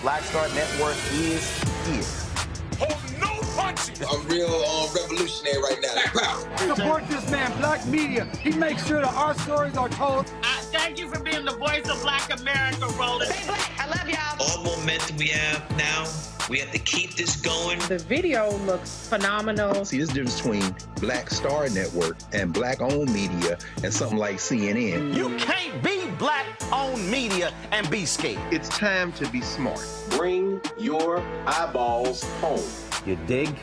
Blackstar Network is here. Hold no punches. I'm real revolutionary right now. Support this man, Black Media. He makes sure that our stories are told. Thank you for being the voice of Black America, Roland. Stay black. I love y'all. All momentum we have now, we have to keep this going. The video looks phenomenal. See, there's a difference between Blackstar Network and black-owned media and something like CNN. You can't be black-owned media and be scared. It's time to be smart. Bring your eyeballs home. You dig?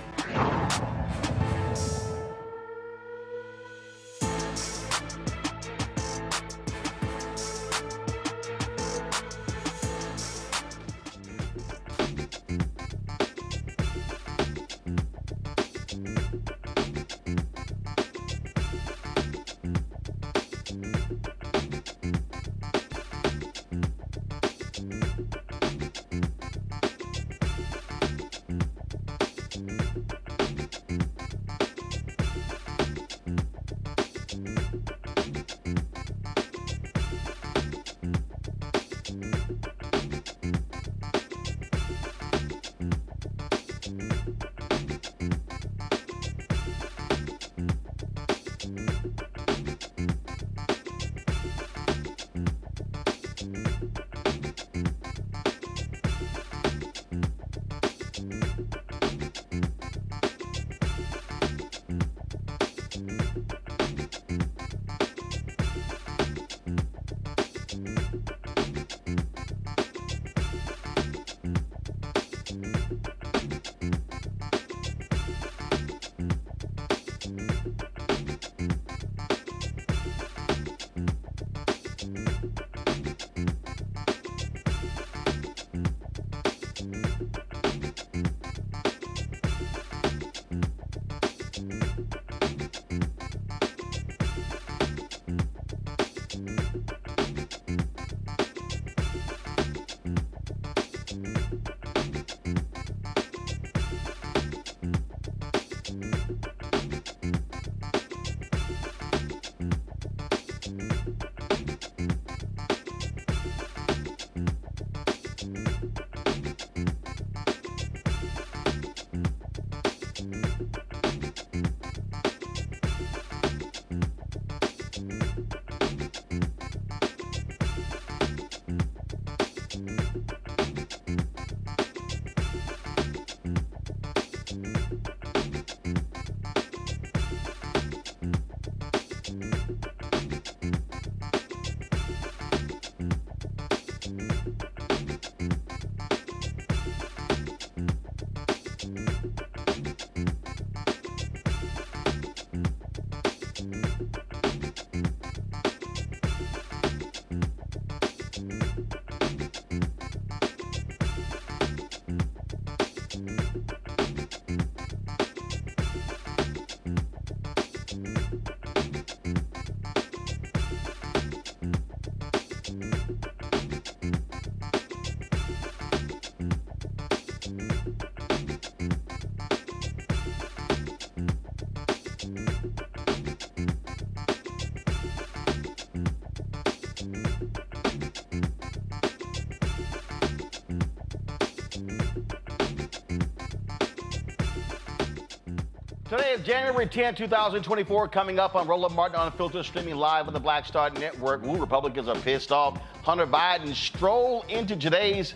Today is January 10, 2024, coming up on Roland Martin Unfiltered, streaming live on the Blackstar Network. Woo, Republicans are pissed off. Hunter Biden strolled into today's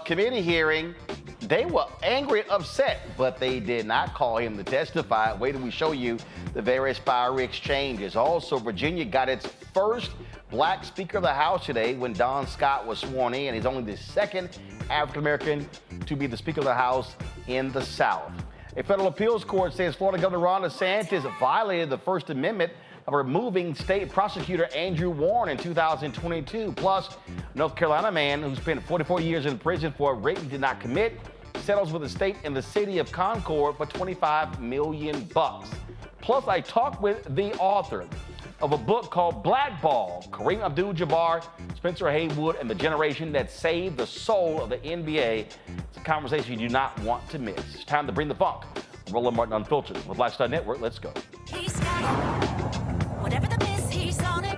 committee hearing. They were angry and upset, but they did not call him to testify. Wait till we show you the various fiery exchanges. Also, Virginia got its first black Speaker of the House today when Don Scott was sworn in. He's only the second African-American to be the Speaker of the House in the South. A federal appeals court says Florida Governor Ron DeSantis violated the First Amendment of removing state prosecutor Andrew Warren in 2022. Plus, North Carolina man who spent 44 years in prison for a rape he did not commit settles with the state and the city of Concord for $25 million. Plus, I talked with the author of a book called Blackball, Kareem Abdul-Jabbar, Spencer Haywood, and the generation that saved the soul of the NBA. It's a conversation you do not want to miss. It's time to bring the funk. Roland Martin Unfiltered with Blackstar Network. Let's go. He's got it. Whatever the miss, he's on it.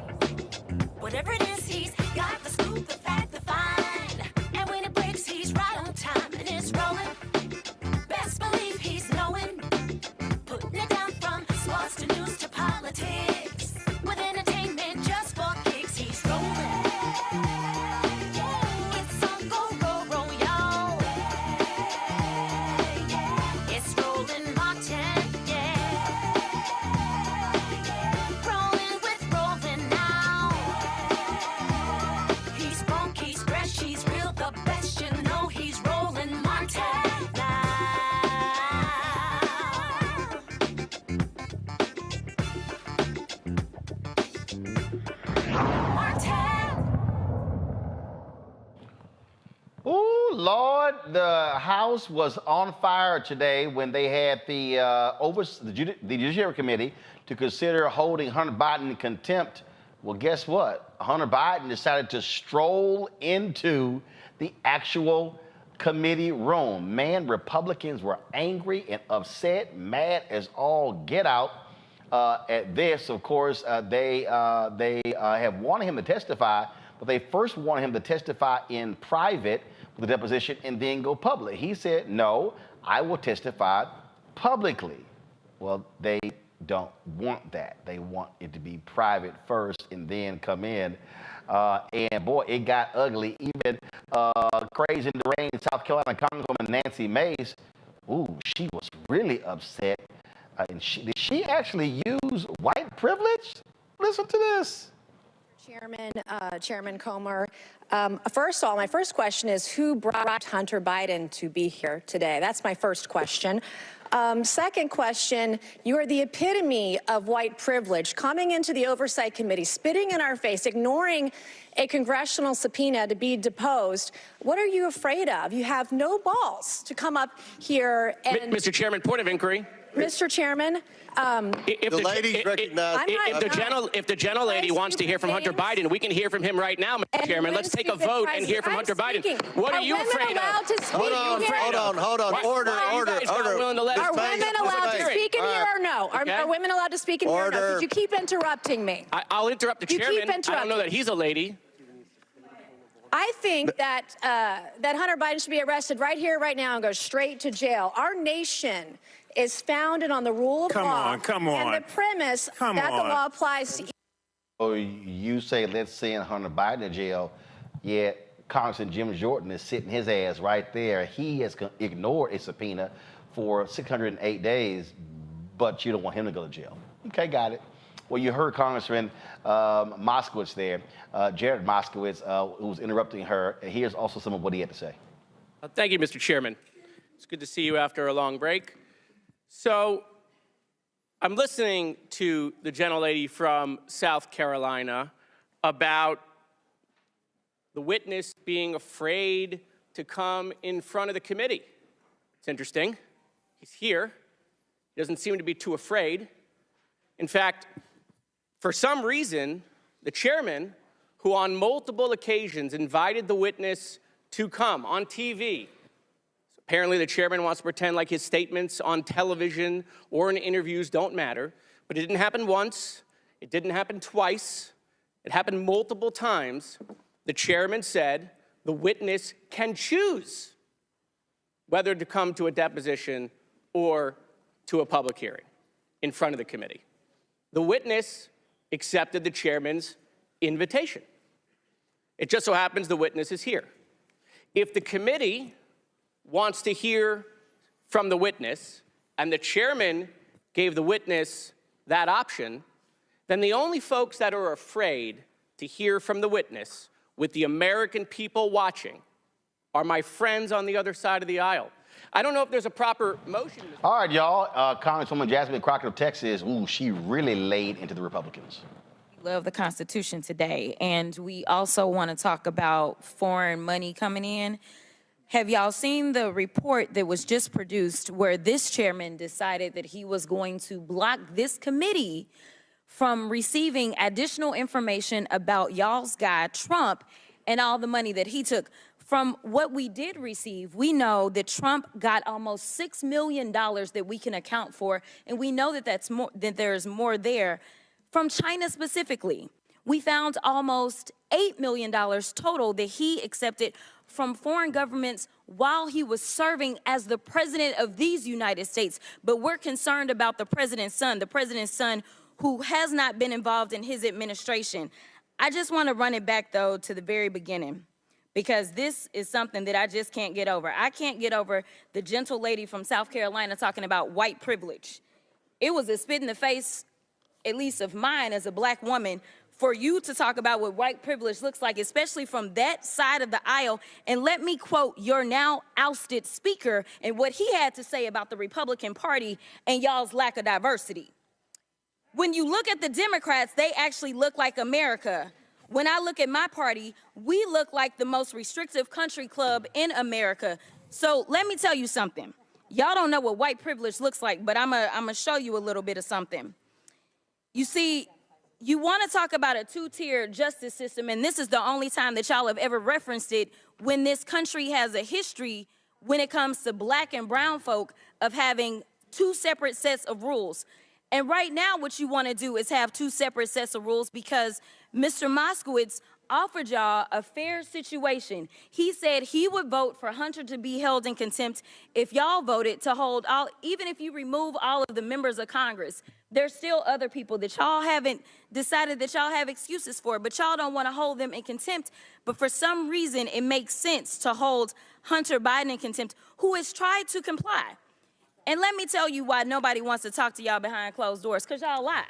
Whatever it is, he's got the scoop, the fact, the find. And when it breaks, he's right on time and it's rolling. Best believe he's knowing. Putting it down from sports to news to politics. With entertainment just for kicks, he's rolling. It's on go, roll, y'all. It's Roland Martin, yeah. Rolling with Roland now. He's funky, he's fresh, he's real, the best, you know he's Roland Martin now. Ooh, Lord, the House was on fire today when they had the Judiciary Committee to consider holding Hunter Biden in contempt. Well, guess what? Hunter Biden decided to stroll into the actual committee room. Man, Republicans were angry and upset, mad as all get out at this. Of course, they have wanted him to testify, but they first wanted him to testify in private with the deposition and then go public. He said, no, I will testify publicly. Well, they don't want that. They want it to be private first and then come in. And boy, it got ugly. Even crazy in the rain, South Carolina Congresswoman Nancy Mace, ooh, she was really upset. And did she actually use white privilege? Listen to this. Chairman Comer. First of all, my first question is, who brought Hunter Biden to be here today? That's my first question. Second question, you are the epitome of white privilege, coming into the Oversight Committee, spitting in our face, ignoring a congressional subpoena to be deposed. What are you afraid of? You have no balls to come up here and... Mr. Chairman, point of inquiry. Mr. Chairman, if the gentle lady wants to hear from Hunter Biden, we can hear from him right now, Mr. Chairman. Let's take a vote and hear from Hunter Biden. What are you afraid of? Hold on. Order. Are women allowed to speak in here or no? Are women allowed to speak in here or no? Could you keep interrupting me? I'll interrupt the chairman. I don't know that he's a lady. I think that that Hunter Biden should be arrested right here, right now, and go straight to jail. Our nation is founded on the rule of law. Come on. And the premise that the law applies to... Oh, you say, let's send Hunter Biden to jail, yet Congressman Jim Jordan is sitting his ass right there. He has ignored a subpoena for 608 days, but you don't want him to go to jail. Okay, got it. Well, you heard Congressman Moskowitz there, Jared Moskowitz, who was interrupting her. Here's also some of what he had to say. Thank you, Mr. Chairman. It's good to see you after a long break. So I'm listening to the gentlelady from South Carolina about the witness being afraid to come in front of the committee. It's interesting. He's here. He doesn't seem to be too afraid. In fact, for some reason, the chairman, who on multiple occasions invited the witness to come on TV, apparently the chairman wants to pretend like his statements on television or in interviews don't matter, but it didn't happen once, it didn't happen twice, it happened multiple times. The chairman said the witness can choose whether to come to a deposition or to a public hearing. in front of the committee. The witness accepted the chairman's invitation. It just so happens the witness is here. If the committee wants to hear from the witness and the chairman gave the witness that option, then the only folks that are afraid to hear from the witness with the American people watching are my friends on the other side of the aisle. I don't know if there's a proper motion. All right, y'all. Congresswoman Jasmine Crockett of Texas, ooh, she really laid into the Republicans. Love the Constitution today, and we also want to talk about foreign money coming in. Have y'all seen the report that was just produced where this chairman decided that he was going to block this committee from receiving additional information about y'all's guy, Trump, and all the money that he took? From what we did receive, we know that Trump got almost $6 million that we can account for, and we know that there's more there. From China specifically, we found almost $8 million total that he accepted from foreign governments while he was serving as the president of these United States. But we're concerned about the president's son who has not been involved in his administration. I just want to run it back, though, to the very beginning, because this is something that I just can't get over. I can't get over the gentle lady from South Carolina talking about white privilege. It was a spit in the face, at least of mine as a black woman, for you to talk about what white privilege looks like, especially from that side of the aisle. And let me quote your now ousted speaker and what he had to say about the Republican Party and y'all's lack of diversity. When you look at the Democrats, they actually look like America. When I look at my party, we look like the most restrictive country club in America. So let me tell you something. Y'all don't know what white privilege looks like, but I'm gonna show you a little bit of something. You see, you want to talk about a two-tier justice system, and this is the only time that y'all have ever referenced it, when this country has a history when it comes to black and brown folk of having two separate sets of rules. And right now what you want to do is have two separate sets of rules because Mr. Moskowitz offered y'all a fair situation. He said he would vote for Hunter to be held in contempt if y'all voted to hold all, even if you remove all of the members of Congress. There's still other people that y'all haven't decided that y'all have excuses for, but y'all don't want to hold them in contempt. But for some reason, it makes sense to hold Hunter Biden in contempt, who has tried to comply. And let me tell you why nobody wants to talk to y'all behind closed doors, because y'all lie.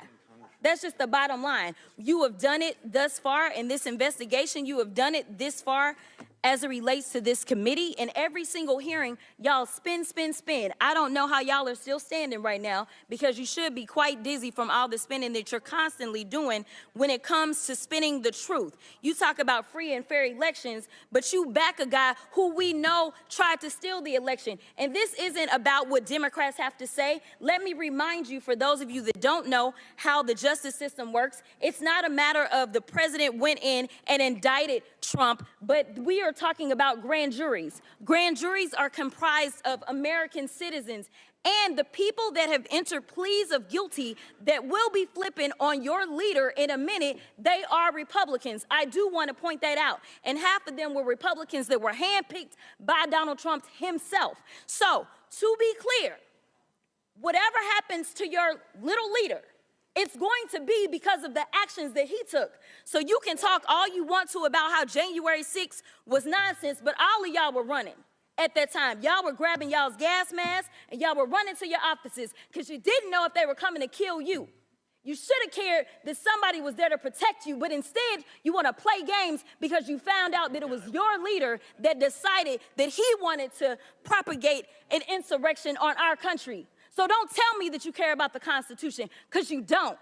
That's just the bottom line. You have done it thus far in this investigation. You have done it this far as it relates to this committee. In every single hearing, y'all spin, spin, spin. I don't know how y'all are still standing right now because you should be quite dizzy from all the spinning that you're constantly doing when it comes to spinning the truth. You talk about free and fair elections, but you back a guy who we know tried to steal the election. And this isn't about what Democrats have to say. Let me remind you, for those of you that don't know how the justice system works, it's not a matter of the president went in and indicted Trump, but we are talking about grand juries. Grand juries are comprised of American citizens, and the people that have entered pleas of guilty that will be flipping on your leader in a minute, they are Republicans. I do want to point that out. And half of them were Republicans that were handpicked by Donald Trump himself. So, to be clear, whatever happens to your little leader, it's going to be because of the actions that he took. So you can talk all you want to about how January 6th was nonsense, but all of y'all were running at that time. Y'all were grabbing y'all's gas masks, and y'all were running to your offices because you didn't know if they were coming to kill you. You should have cared that somebody was there to protect you, but instead you want to play games because you found out that it was your leader that decided that he wanted to propagate an insurrection on our country. So don't tell me that you care about the Constitution, because you don't.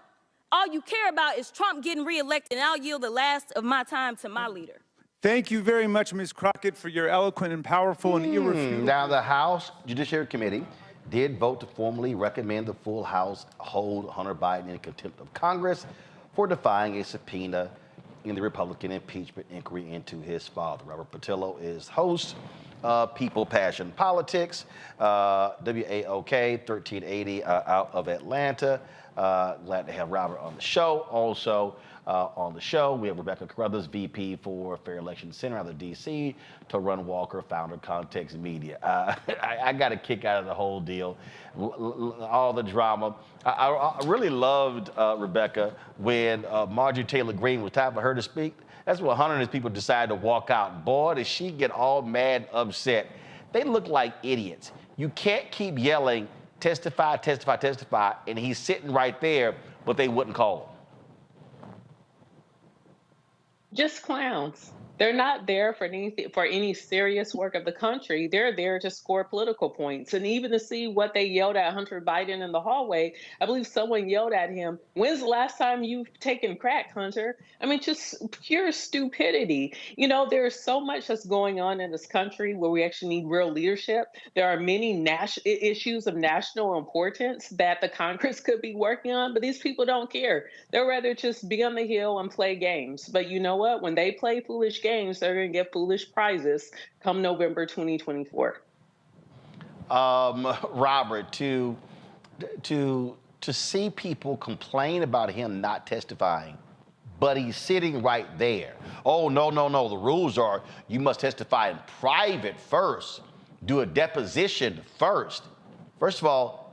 All you care about is Trump getting reelected, and I'll yield the last of my time to my leader. Thank you very much, Ms. Crockett, for your eloquent and powerful and irrefutable. Now, the House Judiciary Committee did vote to formally recommend the full House hold Hunter Biden in contempt of Congress for defying a subpoena in the Republican impeachment inquiry into his father. Robert Patillo is host of People, Passion, Politics, WAOK 1380 out of Atlanta. Glad to have Robert on the show. Also, on the show. We have Rebecca Carruthers, VP for Fair Election Center out of D.C., Tyrone Walker, founder of Context Media. I got a kick out of the whole deal, all the drama. I really loved, Rebecca, when Marjorie Taylor Greene was time for her to speak. That's when Hunter and his people decided to walk out. Boy, did she get all mad, upset. They look like idiots. You can't keep yelling, testify, testify, testify, and he's sitting right there, but they wouldn't call him. Just clowns. They're not there for any serious work of the country. They're there to score political points. And even to see what they yelled at Hunter Biden in the hallway, I believe someone yelled at him, "When's the last time you've taken crack, Hunter?" I mean, just pure stupidity. You know, there's so much that's going on in this country where we actually need real leadership. There are many issues of national importance that the Congress could be working on, but these people don't care. They'd rather just be on the Hill and play games. But you know what? When they play foolish games, they're going to get foolish prizes come November 2024. Robert, to see people complain about him not testifying, but he's sitting right there. Oh, no, no, no. The rules are you must testify in private first, do a deposition first. First of all,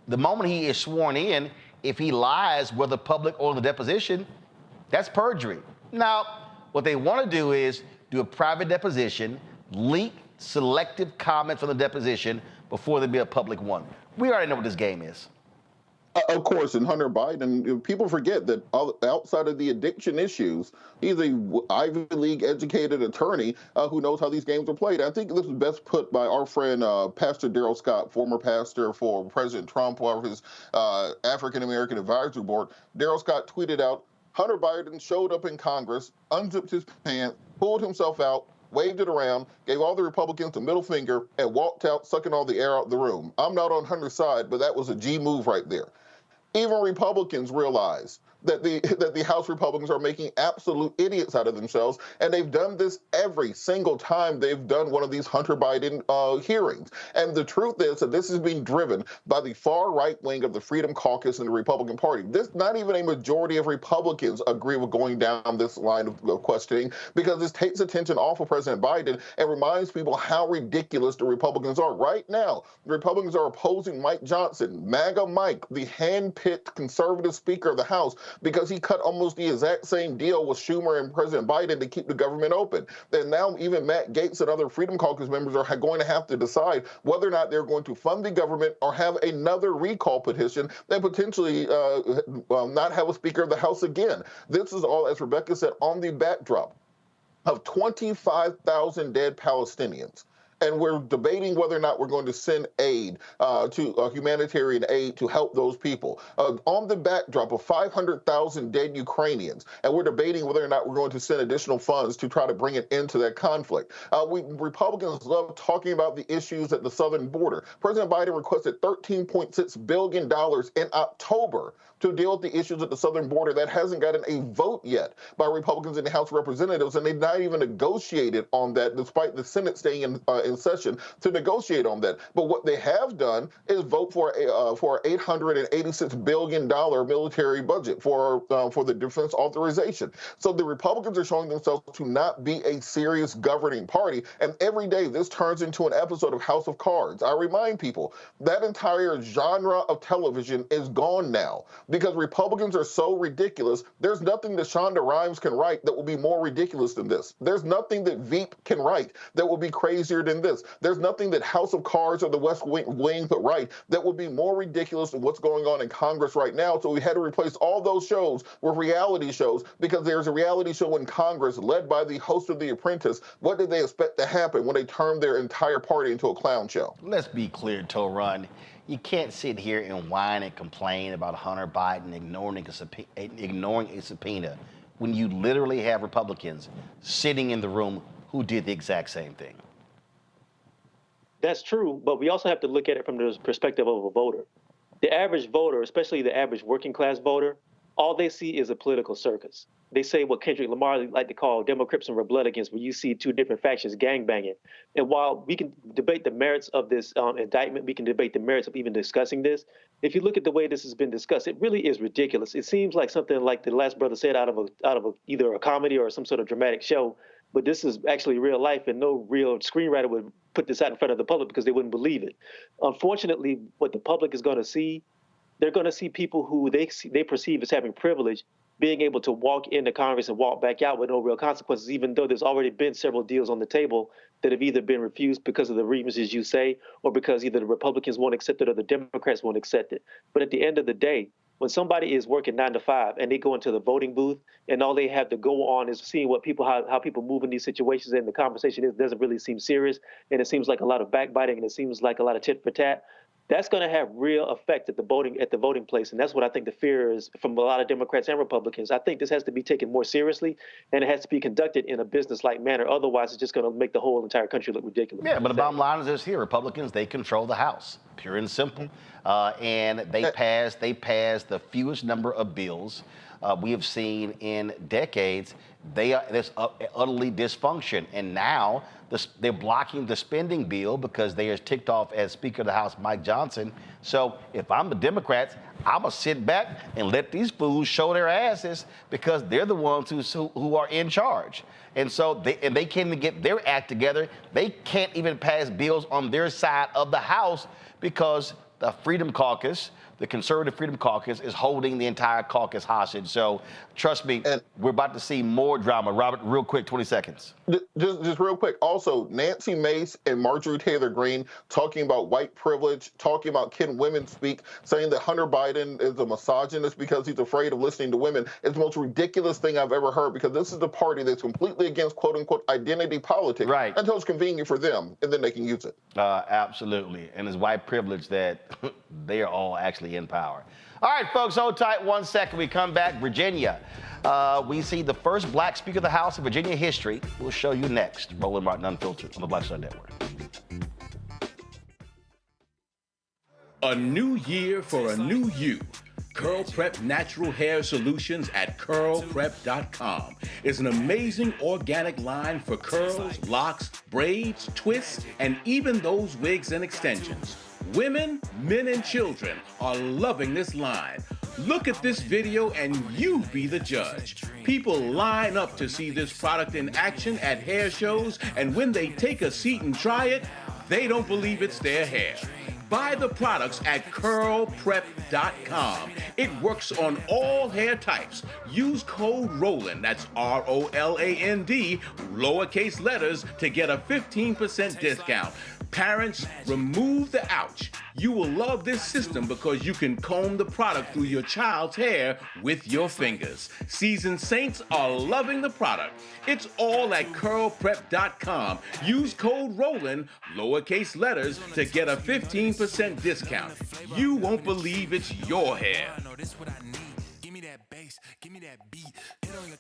the moment he is sworn in, if he lies, whether public or in the deposition, that's perjury. Now, what they want to do is do a private deposition, leak selective comments from the deposition before there be a public one. We already know what this game is. Of course, and Hunter Biden, people forget that outside of the addiction issues, he's a Ivy League educated attorney who knows how these games are played. I think this was best put by our friend Pastor Darrell Scott, former pastor for President Trump, of his African American Advisory Board. Darrell Scott tweeted out, "Hunter Biden showed up in Congress, unzipped his pants, pulled himself out, waved it around, gave all the Republicans the middle finger, and walked out, sucking all the air out of the room. I'm not on Hunter's side, but that was a G move right there." Even Republicans realize that the House Republicans are making absolute idiots out of themselves, and they've done this every single time they've done one of these Hunter Biden hearings. And the truth is that this is being driven by the far right wing of the Freedom Caucus and the Republican Party. This, not even a majority of Republicans agree with going down this line of questioning, because this takes attention off of President Biden and reminds people how ridiculous the Republicans are. Right now, the Republicans are opposing Mike Johnson, MAGA Mike, the hand-picked conservative Speaker of the House, because he cut almost the exact same deal with Schumer and President Biden to keep the government open. And now even Matt Gaetz and other Freedom Caucus members are going to have to decide whether or not they're going to fund the government or have another recall petition and potentially not have a Speaker of the House again. This is all, as Rebecca said, on the backdrop of 25,000 dead Palestinians. And we're debating whether or not we're going to send aid to humanitarian aid to help those people. On the backdrop of 500,000 dead Ukrainians, and we're debating whether or not we're going to send additional funds to try to bring it into that conflict. Republicans love talking about the issues at the southern border. President Biden requested $13.6 billion in October to deal with the issues at the southern border. That hasn't gotten a vote yet by Republicans in the House of Representatives, and they've not even negotiated on that, despite the Senate staying in session to negotiate on that. But what they have done is vote for $886 billion military budget for the defense authorization. So the Republicans are showing themselves to not be a serious governing party, and every day this turns into an episode of House of Cards. I remind people that entire genre of television is gone now, because Republicans are so ridiculous. There's nothing that Shonda Rhimes can write that will be more ridiculous than this. There's nothing that Veep can write that will be crazier than this. There's nothing that House of Cards or the West Wing could write that would be more ridiculous than what's going on in Congress right now. So we had to replace all those shows with reality shows, because there's a reality show in Congress led by the host of The Apprentice. What did they expect to happen when they turned their entire party into a clown show? Let's be clear, Torun. You can't sit here and whine and complain about Hunter Biden ignoring a subpoena when you literally have Republicans sitting in the room who did the exact same thing. That's true, but we also have to look at it from the perspective of a voter. The average voter, especially the average working class voter, all they see is a political circus. They say what Kendrick Lamar like to call Democrats and Red Blood-Against, where you see two different factions gangbanging. And while we can debate the merits of this indictment, we can debate the merits of even discussing this. If you look at the way this has been discussed, it really is ridiculous. It seems like something like the last brother said out of either a comedy or some sort of dramatic show. But this is actually real life, and no real screenwriter would put this out in front of the public because they wouldn't believe it. Unfortunately, what the public is going to see, they're going to see people who they perceive as having privilege being able to walk into Congress and walk back out with no real consequences, even though there's already been several deals on the table that have either been refused because of the reasons you say, or because either the Republicans won't accept it or the Democrats won't accept it. But at the end of the day, when somebody is working 9 to 5 and they go into the voting booth and all they have to go on is seeing what how people move in these situations, and the conversation doesn't really seem serious, and it seems like a lot of backbiting, and it seems like a lot of tit for tat, that's going to have real effect at the voting place. And that's what I think the fear is from a lot of Democrats and Republicans. I think this has to be taken more seriously, and it has to be conducted in a business-like manner. Otherwise, it's just going to make the whole entire country look ridiculous. Yeah, but the bottom line is this here. Republicans, they control the House, pure and simple. And they pass the fewest number of bills we have seen in decades. There's utterly dysfunction. And now they're blocking the spending bill because they are ticked off as Speaker of the House, Mike Johnson. So if I'm the Democrats, I'm going to sit back and let these fools show their asses because they're the ones who are in charge. And so they can't even get their act together. They can't even pass bills on their side of the House because the Freedom Caucus, the Conservative Freedom Caucus, is holding the entire caucus hostage. So trust me, we're about to see more drama. Robert, real quick, 20 seconds. Just real quick. Also, Nancy Mace and Marjorie Taylor Greene talking about white privilege, talking about can women speak, saying that Hunter Biden is a misogynist because he's afraid of listening to women. It's the most ridiculous thing I've ever heard, because this is the party that's completely against quote unquote identity politics, right, until it's convenient for them, and then they can use it. Absolutely. And it's white privilege that they are all actually in power. All right, folks, hold tight 1 second. We come back. Virginia. We see the first black Speaker of the House in Virginia history. We'll show you next. Roland Martin Unfiltered on the Blackstar Network. A new year for a new you. Curl Prep Natural Hair Solutions at curlprep.com is an amazing organic line for curls, locks, braids, twists, and even those wigs and extensions. Women, men, and children are loving this line. Look at this video and you be the judge. People line up to see this product in action at hair shows, and when they take a seat and try it, they don't believe it's their hair. Buy the products at curlprep.com. It works on all hair types. Use code ROLAND, that's ROLAND, lowercase letters, to get a 15% discount. Parents, remove the ouch. You will love this system because you can comb the product through your child's hair with your fingers. Seasoned saints are loving the product. It's all at curlprep.com. Use code ROLAND, lowercase letters, to get a 15% discount. You won't believe it's your hair. Give me that bass, give me that beat. Hit on your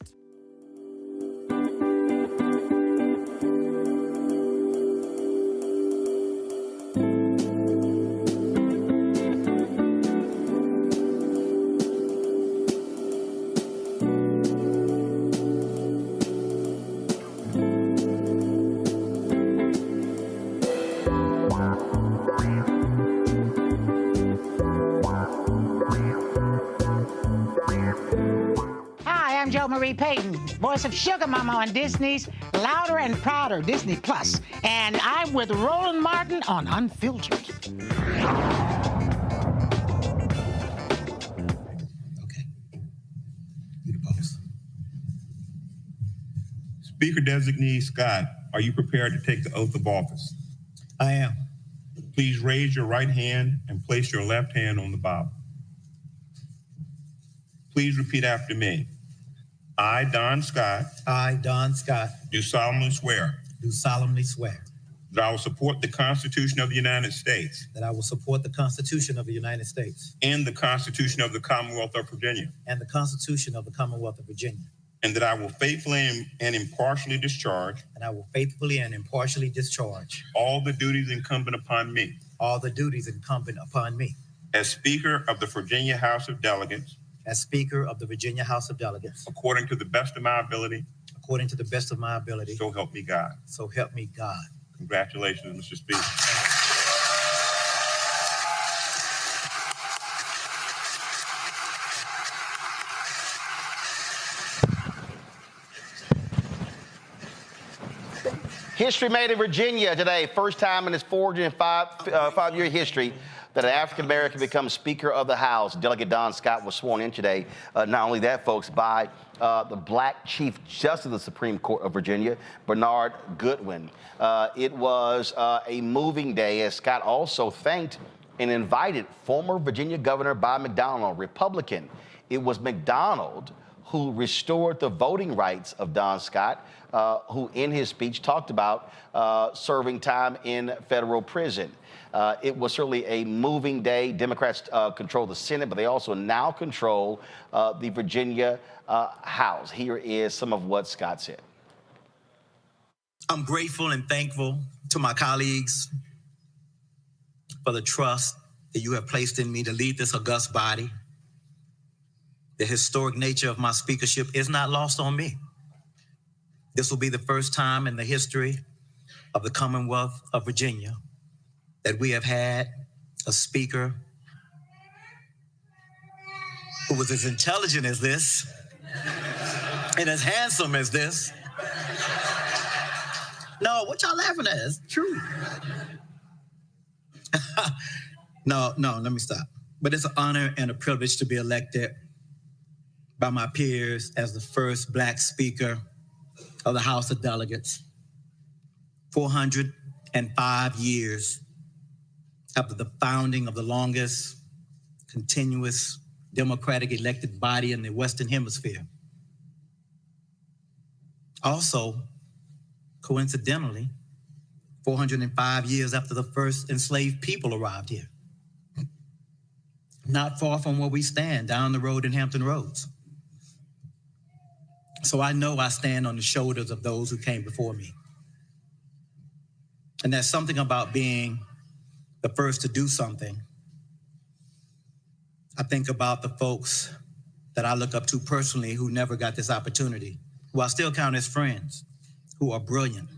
Marie Payton, voice of Sugar Mama on Disney's Louder and Prouder Disney Plus, and I'm with Roland Martin on Unfiltered. Speaker-designee Scott, are you prepared to take the oath of office? I am. Please raise your right hand and place your left hand on the Bible. Please repeat after me. I, Don Scott. I, Don Scott. Do solemnly swear. Do solemnly swear. That I will support the Constitution of the United States. That I will support the Constitution of the United States. And the Constitution of the Commonwealth of Virginia. And the Constitution of the Commonwealth of Virginia. And that I will faithfully and impartially discharge. And I will faithfully and impartially discharge. All the duties incumbent upon me. All the duties incumbent upon me. As Speaker of the Virginia House of Delegates. as Speaker of the Virginia House of Delegates, according to the best of my ability. according to the best of my ability. So help me God. So help me God. Congratulations, Mr. Speaker. History made in Virginia today. First time in its 405-year history that an African-American becomes Speaker of the House. Delegate Don Scott was sworn in today. Not only that, folks, by the Black Chief Justice of the Supreme Court of Virginia, Bernard Goodwin. It was a moving day, as Scott also thanked and invited former Virginia Governor Bob McDonnell, Republican. It was McDonnell who restored the voting rights of Don Scott, who in his speech talked about serving time in federal prison. It was certainly a moving day. Democrats control the Senate, but they also now control the Virginia House. Here is some of what Scott said. I'm grateful and thankful to my colleagues for the trust that you have placed in me to lead this august body. The historic nature of my speakership is not lost on me. This will be the first time in the history of the Commonwealth of Virginia that we have had a speaker who was as intelligent as this and as handsome as this. No, what y'all laughing at? It's true. No, let me stop. But it's an honor and a privilege to be elected by my peers as the first Black Speaker of the House of Delegates. 405 years after the founding of the longest continuous democratic elected body in the Western Hemisphere. Also, coincidentally, 405 years after the first enslaved people arrived here. Not far from where we stand, down the road in Hampton Roads. So I know I stand on the shoulders of those who came before me. And there's something about being the first to do something. I think about the folks that I look up to personally who never got this opportunity, who I still count as friends, who are brilliant.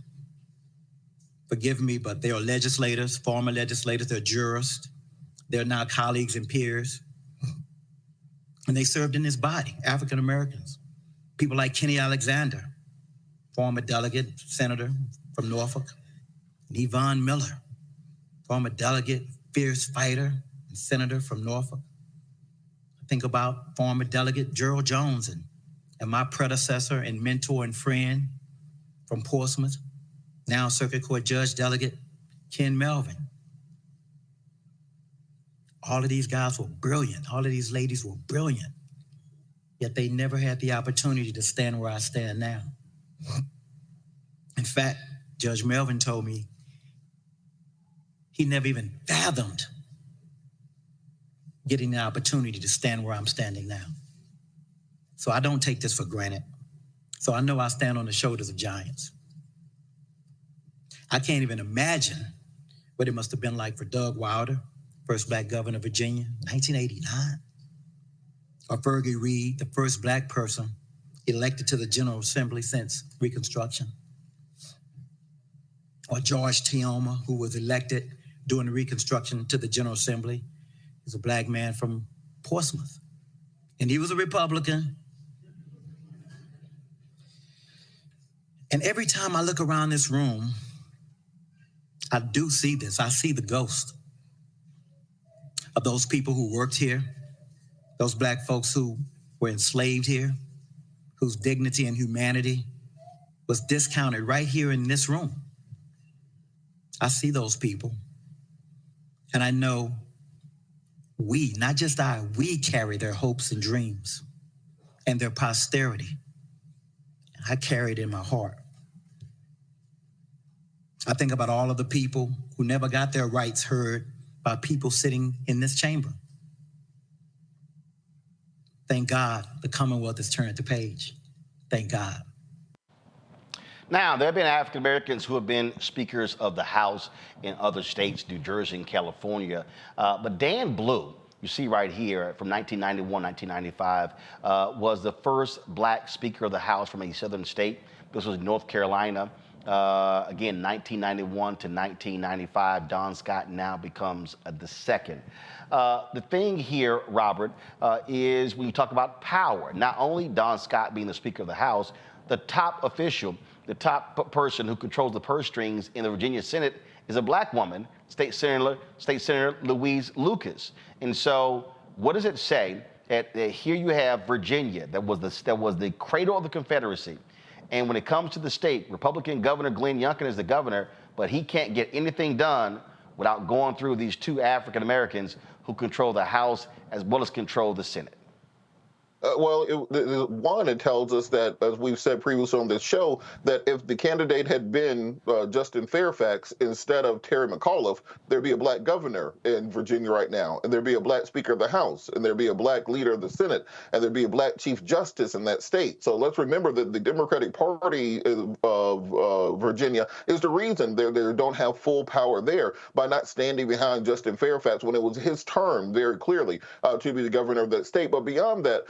Forgive me, but they are legislators, former legislators, they're jurists, they're now colleagues and peers. And they served in this body, African Americans. People like Kenny Alexander, former delegate, senator from Norfolk, and Yvonne Miller, former delegate, fierce fighter, and senator from Norfolk. I think about former delegate Gerald Jones and my predecessor and mentor and friend from Portsmouth, now Circuit Court Judge Delegate Ken Melvin. All of these guys were brilliant. All of these ladies were brilliant. Yet they never had the opportunity to stand where I stand now. In fact, Judge Melvin told me he never even fathomed getting the opportunity to stand where I'm standing now. So I don't take this for granted. So I know I stand on the shoulders of giants. I can't even imagine what it must have been like for Doug Wilder, first Black governor of Virginia, 1989. Or Fergie Reed, the first Black person elected to the General Assembly since Reconstruction. Or George Tioma, who was elected during the Reconstruction to the General Assembly. He's a Black man from Portsmouth. And he was a Republican. And every time I look around this room, I do see this. I see the ghost of those people who worked here, those Black folks who were enslaved here, whose dignity and humanity was discounted right here in this room. I see those people. And I know we, not just I, we carry their hopes and dreams and their posterity. I carry it in my heart. I think about all of the people who never got their rights heard by people sitting in this chamber. Thank God the Commonwealth has turned the page. Thank God. Now, there have been African Americans who have been speakers of the House in other states, New Jersey and California. But Dan Blue, you see right here from 1991, 1995, was the first black Speaker of the House from a southern state. This was North Carolina. Again, 1991 to 1995, Don Scott now becomes the second. The thing here, Robert, is when you talk about power, not only Don Scott being the Speaker of the House, the top official, the top person who controls the purse strings in the Virginia Senate is a black woman, State Senator Louise Lucas. And so what does it say? Here you have Virginia, that was the cradle of the Confederacy. And when it comes to the state, Republican Governor Glenn Youngkin is the governor, but he can't get anything done without going through these two African Americans who control the House as well as control the Senate. It tells us that, as we've said previously on this show, that if the candidate had been Justin Fairfax instead of Terry McAuliffe, there'd be a black governor in Virginia right now, and there'd be a black Speaker of the House, and there'd be a black leader of the Senate, and there'd be a black Chief Justice in that state. So let's remember that the Democratic Party of Virginia is the reason they don't have full power there by not standing behind Justin Fairfax when it was his term, very clearly, to be the governor of that state. But beyond that,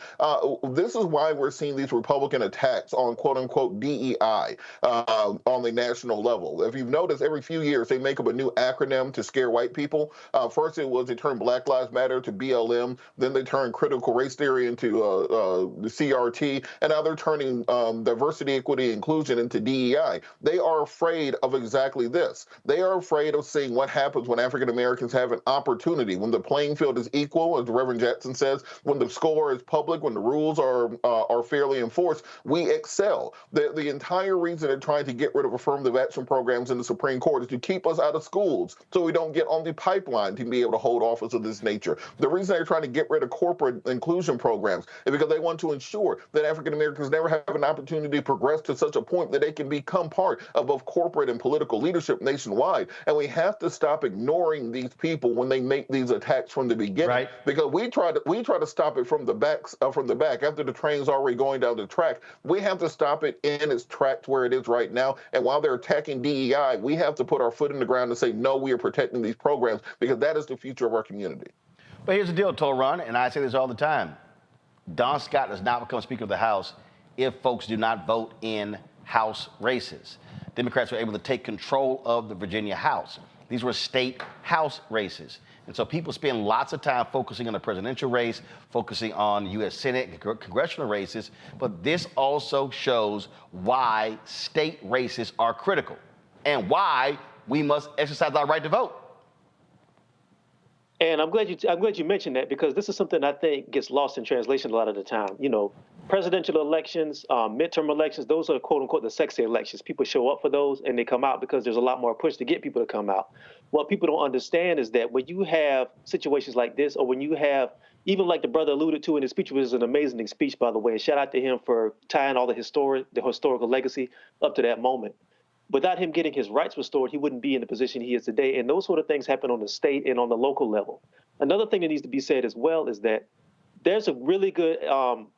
this is why we're seeing these Republican attacks on quote-unquote DEI on the national level. If you've noticed, every few years they make up a new acronym to scare white people. First it was they turned Black Lives Matter to BLM, then they turned critical race theory into the CRT, and now they're turning diversity, equity, inclusion into DEI. They are afraid of exactly this. They are afraid of seeing what happens when African Americans have an opportunity, when the playing field is equal, as Reverend Jackson says, when the score is public, when the rules are fairly enforced, we excel. The entire reason they're trying to get rid of affirmative action programs in the Supreme Court is to keep us out of schools so we don't get on the pipeline to be able to hold office of this nature. The reason they're trying to get rid of corporate inclusion programs is because they want to ensure that African Americans never have an opportunity to progress to such a point that they can become part of both corporate and political leadership nationwide. And we have to stop ignoring these people when they make these attacks from the beginning, right? Because we try to stop it from the back. After the train's already going down the track, we have to stop it in its tracks where it is right now. And while they're attacking DEI, we have to put our foot in the ground and say, no, we are protecting these programs because that is the future of our community. But here's the deal, Toron, and I say this all the time. Don Scott does not become Speaker of the House if folks do not vote in House races. Democrats were able to take control of the Virginia House. These were state House races. And so people spend lots of time focusing on the presidential race, focusing on U.S. Senate and congressional races. But this also shows why state races are critical and why we must exercise our right to vote. And I'm glad you mentioned that, because this is something I think gets lost in translation a lot of the time. You know, presidential elections, midterm elections, those are quote unquote the sexy elections. People show up for those and they come out because there's a lot more push to get people to come out. What people don't understand is that when you have situations like this, or when you have, even like the brother alluded to in his speech, which was an amazing speech, by the way, and shout out to him for tying all the historical legacy up to that moment. Without him getting his rights restored, he wouldn't be in the position he is today. And those sort of things happen on the state and on the local level. Another thing that needs to be said as well is that there's a really good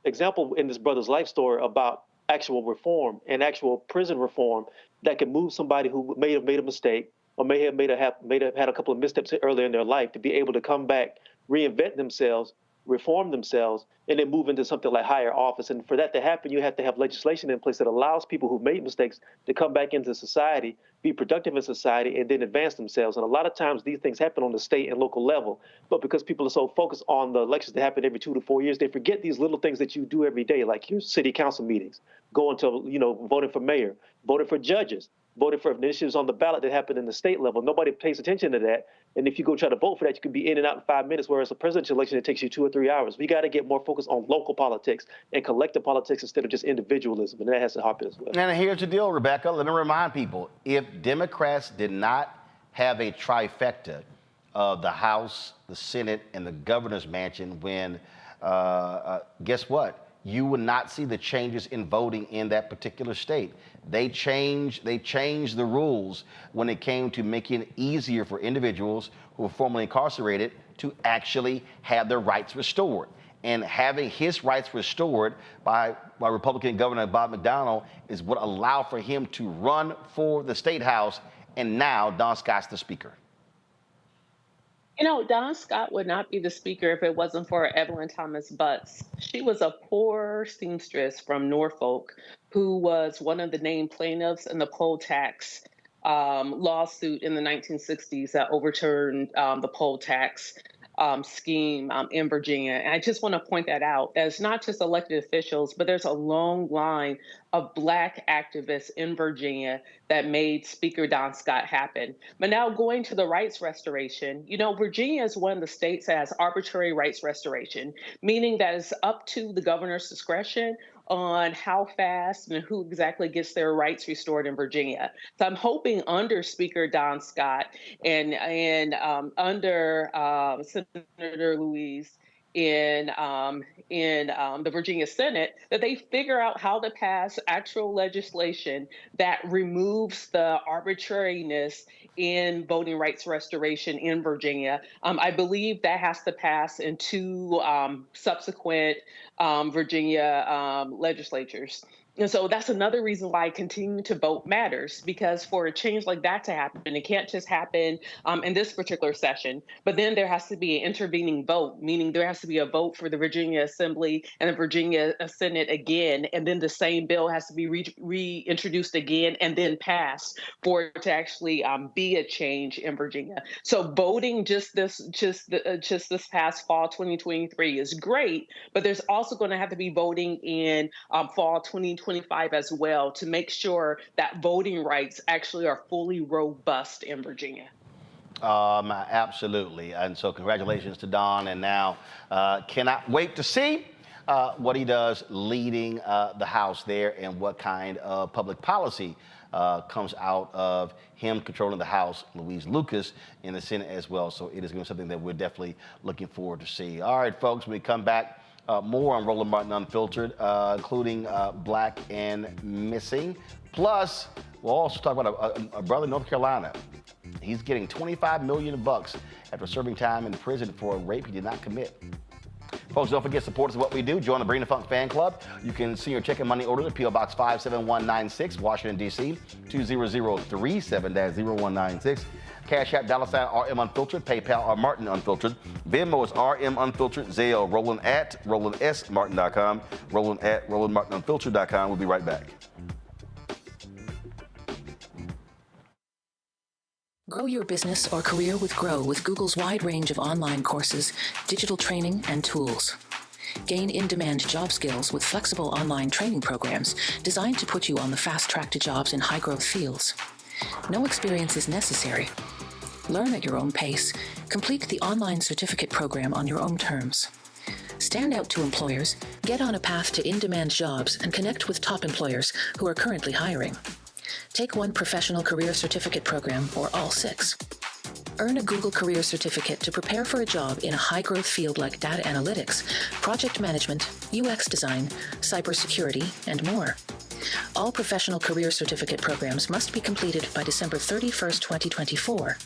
example in this brother's life story about actual reform and actual prison reform that can move somebody who may have made a mistake or may have had a couple of missteps earlier in their life to be able to come back, reinvent themselves, reform themselves, and then move into something like higher office. And for that to happen, you have to have legislation in place that allows people who've made mistakes to come back into society, be productive in society, and then advance themselves. And a lot of times these things happen on the state and local level. But because people are so focused on the elections that happen every 2 to 4 years, they forget these little things that you do every day, like your city council meetings, going to, voting for mayor, voting for judges, voting for initiatives on the ballot that happen in the state level. Nobody pays attention to that. And if you go try to vote for that, you can be in and out in 5 minutes, whereas a presidential election, it takes you 2 or 3 hours. We got to get more focused on local politics and collective politics instead of just individualism. And that has to happen as well. And here's the deal, Rebecca. Let me remind people, if Democrats did not have a trifecta of the House, the Senate, and the governor's mansion, when, guess what? You would not see the changes in voting in that particular state. They changed the rules when it came to making it easier for individuals who were formerly incarcerated to actually have their rights restored. And having his rights restored by Republican Governor Bob McDonnell is what allowed for him to run for the state house, and now Don Scott's the speaker. You know, Don Scott would not be the speaker if it wasn't for Evelyn Thomas Butts. She was a poor seamstress from Norfolk who was one of the named plaintiffs in the poll tax lawsuit in the 1960s that overturned the poll tax scheme in Virginia. And I just want to point that out. There's not just elected officials, but there's a long line of Black activists in Virginia that made Speaker Don Scott happen. But now going to the rights restoration, you know, Virginia is one of the states that has arbitrary rights restoration, meaning that it's up to the governor's discretion on how fast and who exactly gets their rights restored in Virginia. So I'm hoping under Speaker Don Scott and under Senator Louise in the Virginia Senate that they figure out how to pass actual legislation that removes the arbitrariness in voting rights restoration in Virginia. I believe that has to pass in two subsequent Virginia legislatures. And so that's another reason why continuing to vote matters, because for a change like that to happen, it can't just happen in this particular session, but then there has to be an intervening vote, meaning there has to be a vote for the Virginia Assembly and the Virginia Senate again, and then the same bill has to be reintroduced again and then passed for it to actually be a change in Virginia. So voting just this past fall 2023 is great, but there's also going to have to be voting in fall 2025 as well to make sure that voting rights actually are fully robust in Virginia. Absolutely. And so congratulations to Don. And now cannot wait to see what he does leading the House there and what kind of public policy comes out of him controlling the House, Louise Lucas, in the Senate as well. So it is going to be something that we're definitely looking forward to see. All right, folks, when we come back, more on Roland Martin Unfiltered, including Black and Missing. Plus, we'll also talk about a brother in North Carolina. He's getting $25 million after serving time in prison for a rape he did not commit. Folks, don't forget, supporters of what we do. Join the Bring the Funk fan club. You can send your check and money order to P.O. Box 57196, Washington, D.C., 20037-0196. Cash App, $RM Unfiltered, PayPal, Martin Unfiltered. Venmo is RM Unfiltered, Zelle, Roland at RolandSMartin.com, Roland at RolandMartinUnfiltered.com. We'll be right back. Grow your business or career with Grow with Google's wide range of online courses, digital training, and tools. Gain in-demand job skills with flexible online training programs designed to put you on the fast track to jobs in high-growth fields. No experience is necessary. Learn at your own pace. Complete the online certificate program on your own terms. Stand out to employers, get on a path to in-demand jobs, and connect with top employers who are currently hiring. Take one professional career certificate program or all 6. Earn a Google Career Certificate to prepare for a job in a high-growth field like data analytics, project management, UX design, cybersecurity, and more. All professional career certificate programs must be completed by December 31st, 2024.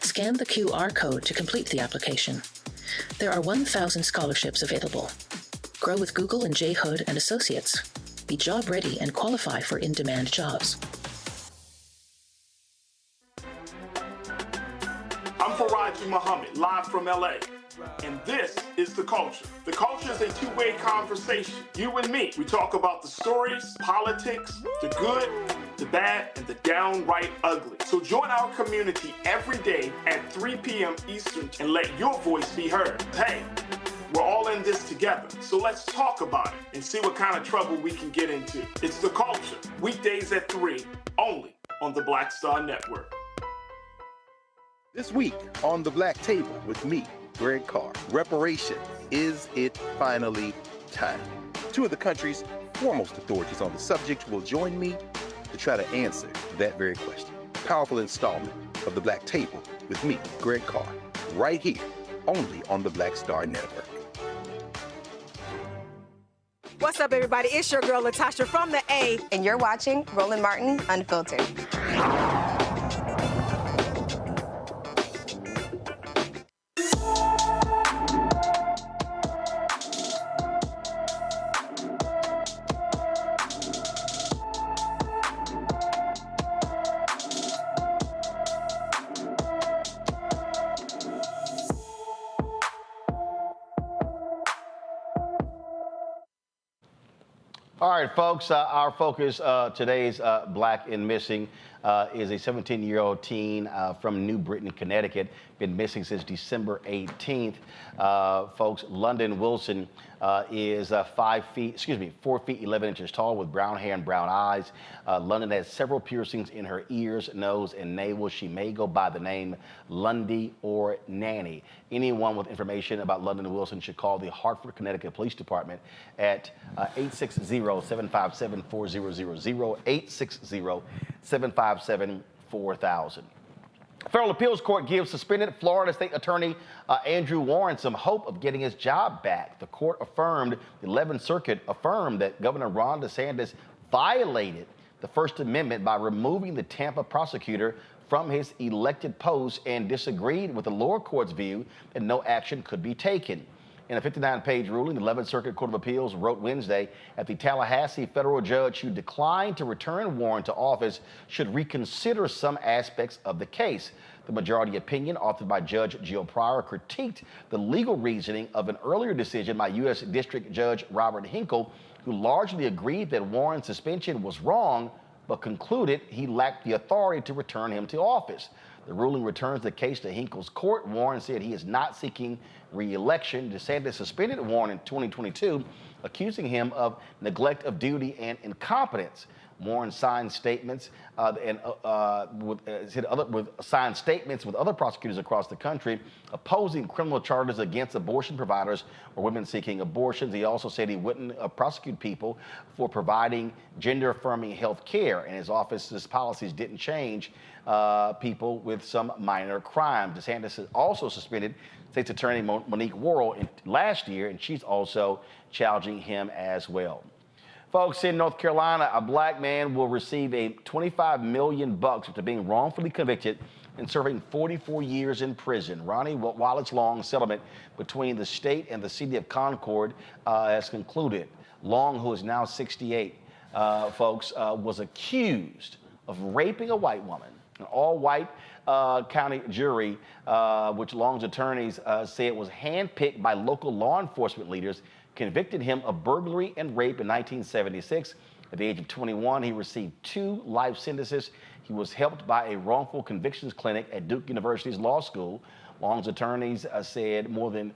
Scan the QR code to complete the application. There are 1,000 scholarships available. Grow with Google and J. Hood and Associates. Be job ready and qualify for in-demand jobs. I'm Faraji Muhammad, live from LA. And this is The Culture. The Culture is a two-way conversation. You and me. We talk about the stories, politics, the good, the bad, and the downright ugly. So join our community every day at 3 p.m. Eastern and let your voice be heard. Hey, we're all in this together. So let's talk about it and see what kind of trouble we can get into. It's The Culture. Weekdays at 3, only on the Blackstar Network. This week on The Black Table with me, Greg Carr, reparations. Is it finally time? 2 of the country's foremost authorities on the subject will join me to try to answer that very question. Powerful installment of The Black Table with me, Greg Carr, right here, only on the Blackstar Network. What's up, everybody? It's your girl, Latasha from the A. And you're watching Roland Martin Unfiltered. All right, folks, our focus today's Black and Missing is a 17-year-old teen from New Britain, Connecticut, been missing since December 18th. Folks, London Wilson is 4 feet 11 inches tall with brown hair and brown eyes. London has several piercings in her ears, nose, and navel. She may go by the name Lundy or Nanny. Anyone with information about London Wilson should call the Hartford, Connecticut Police Department at 860-757-4000, 860-757-4000. Federal Appeals Court gives suspended Florida State Attorney Andrew Warren some hope of getting his job back. The court affirmed, the 11th Circuit affirmed that Governor Ron DeSantis violated the First Amendment by removing the Tampa prosecutor from his elected post and disagreed with the lower court's view that no action could be taken. In a 59-page ruling, the 11th Circuit Court of Appeals wrote Wednesday that the Tallahassee federal judge who declined to return Warren to office should reconsider some aspects of the case. The majority opinion, authored by Judge Jill Pryor, critiqued the legal reasoning of an earlier decision by U.S. District Judge Robert Hinkle, who largely agreed that Warren's suspension was wrong, but concluded he lacked the authority to return him to office. The ruling returns the case to Hinkle's court. Warren said he is not seeking re-election. DeSantis suspended Warren in 2022, accusing him of neglect of duty and incompetence. Warren signed statements with other prosecutors across the country opposing criminal charges against abortion providers or women seeking abortions. He also said he wouldn't prosecute people for providing gender-affirming health care, and his office's policies didn't change people with some minor crime. DeSantis has also suspended State's Attorney Monique Worrell last year, and she's also challenging him as well. Folks, in North Carolina, a Black man will receive a $25 million after being wrongfully convicted and serving 44 years in prison. Ronnie Wallace Long's settlement between the state and the city of Concord has concluded. Long, who is now 68, was accused of raping a white woman. An all-white county jury, which Long's attorneys say it was handpicked by local law enforcement leaders, convicted him of burglary and rape in 1976. At the age of 21, he received 2 life sentences. He was helped by a wrongful convictions clinic at Duke University's law school. Long's attorneys said more than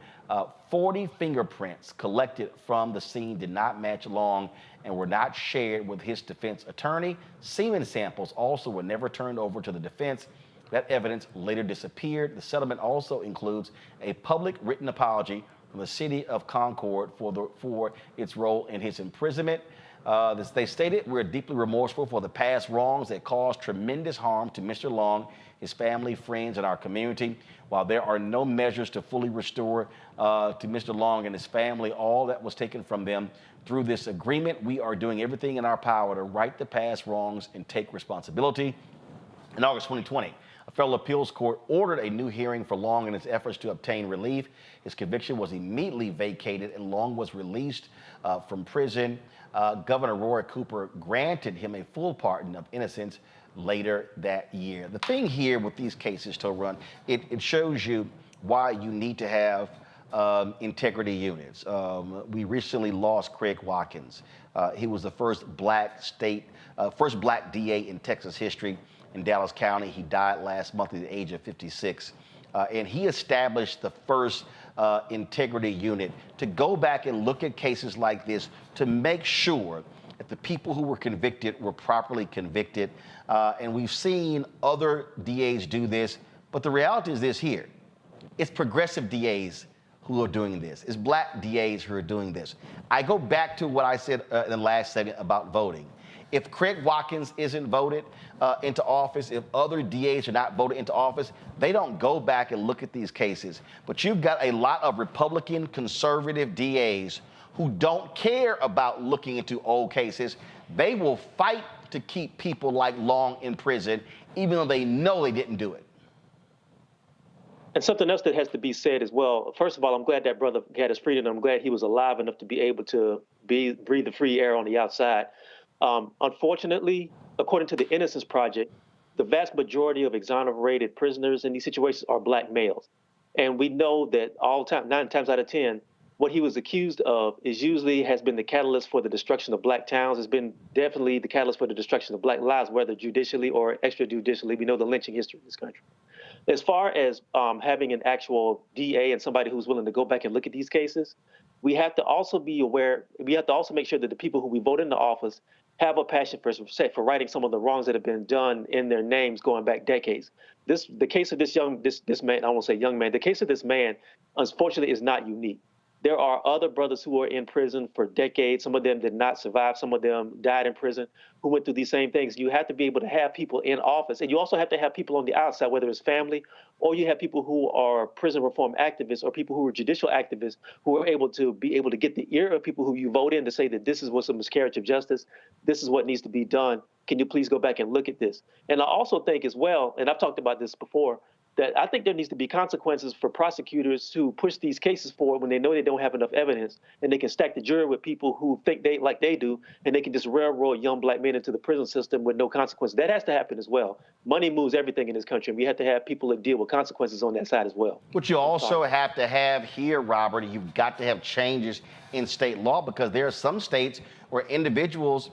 40 fingerprints collected from the scene did not match Long and were not shared with his defense attorney. Semen samples also were never turned over to the defense. That evidence later disappeared. The settlement also includes a public written apology from the city of Concord for its role in his imprisonment. They stated, "We're deeply remorseful for the past wrongs that caused tremendous harm to Mr. Long, his family, friends, and our community. While there are no measures to fully restore to Mr. Long and his family all that was taken from them through this agreement, we are doing everything in our power to right the past wrongs and take responsibility." In August 2020, a federal appeals court ordered a new hearing for Long in his efforts to obtain relief. His conviction was immediately vacated and Long was released from prison. Governor Roy Cooper granted him a full pardon of innocence later that year. The thing here with these cases, Torun, it shows you why you need to have integrity units. We recently lost Craig Watkins. He was the first black DA in Texas history in Dallas County. He died last month at the age of 56. And he established the first integrity unit to go back and look at cases like this to make sure that the people who were convicted were properly convicted. And we've seen other DAs do this, but the reality is this here. It's progressive DAs who are doing this. It's black DAs who are doing this. I go back to what I said in the last segment about voting. If Craig Watkins isn't voted into office, if other DAs are not voted into office, they don't go back and look at these cases. But you've got a lot of Republican conservative DAs who don't care about looking into old cases. They will fight to keep people like Long in prison, even though they know they didn't do it. And something else that has to be said as well. First of all, I'm glad that brother had his freedom. I'm glad he was alive enough to be able to breathe the free air on the outside. Unfortunately, according to the Innocence Project, the vast majority of exonerated prisoners in these situations are black males. And we know that 9 times out of 10, what he was accused of is usually has been the catalyst for the destruction of black towns. It's been definitely the catalyst for the destruction of black lives, whether judicially or extrajudicially. We know the lynching history in this country. As far as having an actual DA and somebody who's willing to go back and look at these cases, we have to also be aware, we have to also make sure that the people who we vote into office have a passion for righting some of the wrongs that have been done in their names going back decades. The case of this man, I won't say young man, the case of this man, unfortunately, is not unique. There are other brothers who are in prison for decades. Some of them did not survive. Some of them died in prison who went through these same things. You have to be able to have people in office. And you also have to have people on the outside, whether it's family or you have people who are prison reform activists or people who are judicial activists who are able to get the ear of people who you vote in to say that this is what's a miscarriage of justice. This is what needs to be done. Can you please go back and look at this? And I also think as well, and I've talked about this before, that I think there needs to be consequences for prosecutors who push these cases forward when they know they don't have enough evidence, and they can stack the jury with people who think they do, and they can just railroad young black men into the prison system with no consequences. That has to happen as well. Money moves everything in this country, and we have to have people that deal with consequences on that side as well. What you also have to have here, Robert, you've got to have changes in state law, because there are some states where individuals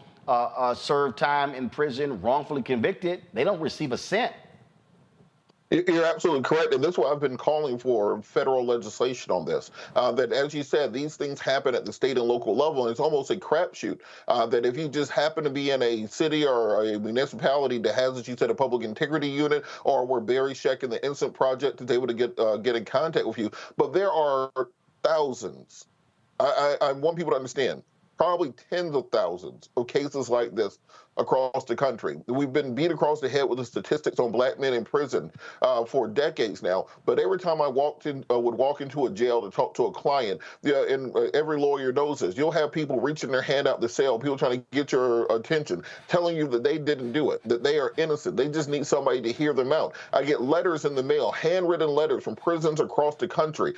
serve time in prison wrongfully convicted. They don't receive a cent. You're absolutely correct, and this is why I've been calling for federal legislation on this. That, as you said, these things happen at the state and local level, and it's almost a crapshoot. That if you just happen to be in a city or a municipality that has, as you said, a public integrity unit, or where Barry Scheck and the Innocent Project is able to get in contact with you, but there are thousands. I want people to understand. Probably tens of thousands of cases like this across the country. We've been beat across the head with the statistics on black men in prison for decades now. But every time I would walk into a jail to talk to a client, and every lawyer knows this, you'll have people reaching their hand out the cell, people trying to get your attention, telling you that they didn't do it, that they are innocent. They just need somebody to hear them out. I get letters in the mail, handwritten letters from prisons across the country,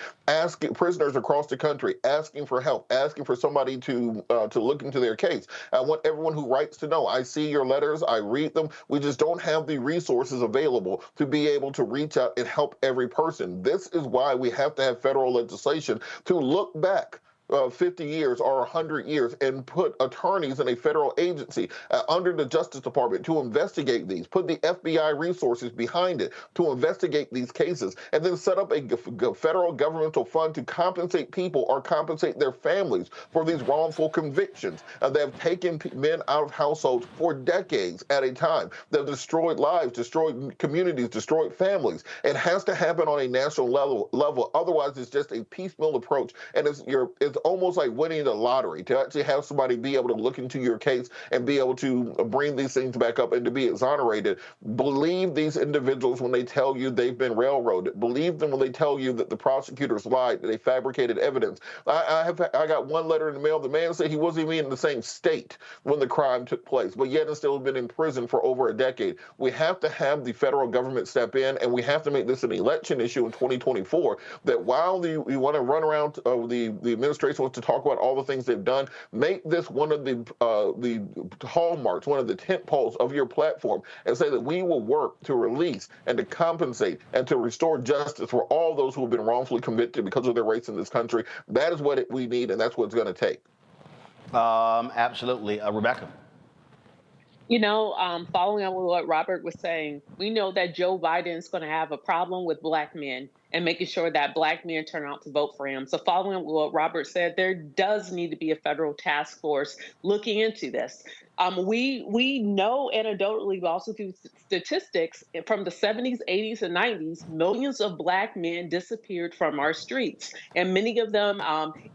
prisoners across the country asking for help, asking for somebody to look into their case. I want everyone who writes to know. I see your letters, I read them. We just don't have the resources available to be able to reach out and help every person. This is why we have to have federal legislation to look back 50 years or 100 years and put attorneys in a federal agency under the Justice Department to investigate these, put the FBI resources behind it to investigate these cases, and then set up a federal governmental fund to compensate people or compensate their families for these wrongful convictions that have taken men out of households for decades at a time. They've destroyed lives, destroyed communities, destroyed families. It has to happen on a national level. Otherwise, it's just a piecemeal approach, and it's almost like winning the lottery to actually have somebody be able to look into your case and be able to bring these things back up and to be exonerated. Believe these individuals when they tell you they've been railroaded. Believe them when they tell you that the prosecutors lied, that they fabricated evidence. I got one letter in the mail. The man said he wasn't even in the same state when the crime took place, but yet still been in prison for over a decade. We have to have the federal government step in, and we have to make this an election issue in 2024, that while we want to run around the administration wants to talk about all the things they've done, make this one of the hallmarks, one of the tent poles of your platform, and say that we will work to release and to compensate and to restore justice for all those who have been wrongfully convicted because of their race in this country. That is what we need, and that's what it's going to take. Absolutely. Rebecca. You know, following on with what Robert was saying, we know that Joe Biden is going to have a problem with black men and making sure that black men turn out to vote for him. So following on what Robert said, there does need to be a federal task force looking into this. We know anecdotally, but also through statistics, from the 70s, 80s, and 90s, millions of black men disappeared from our streets, and many of them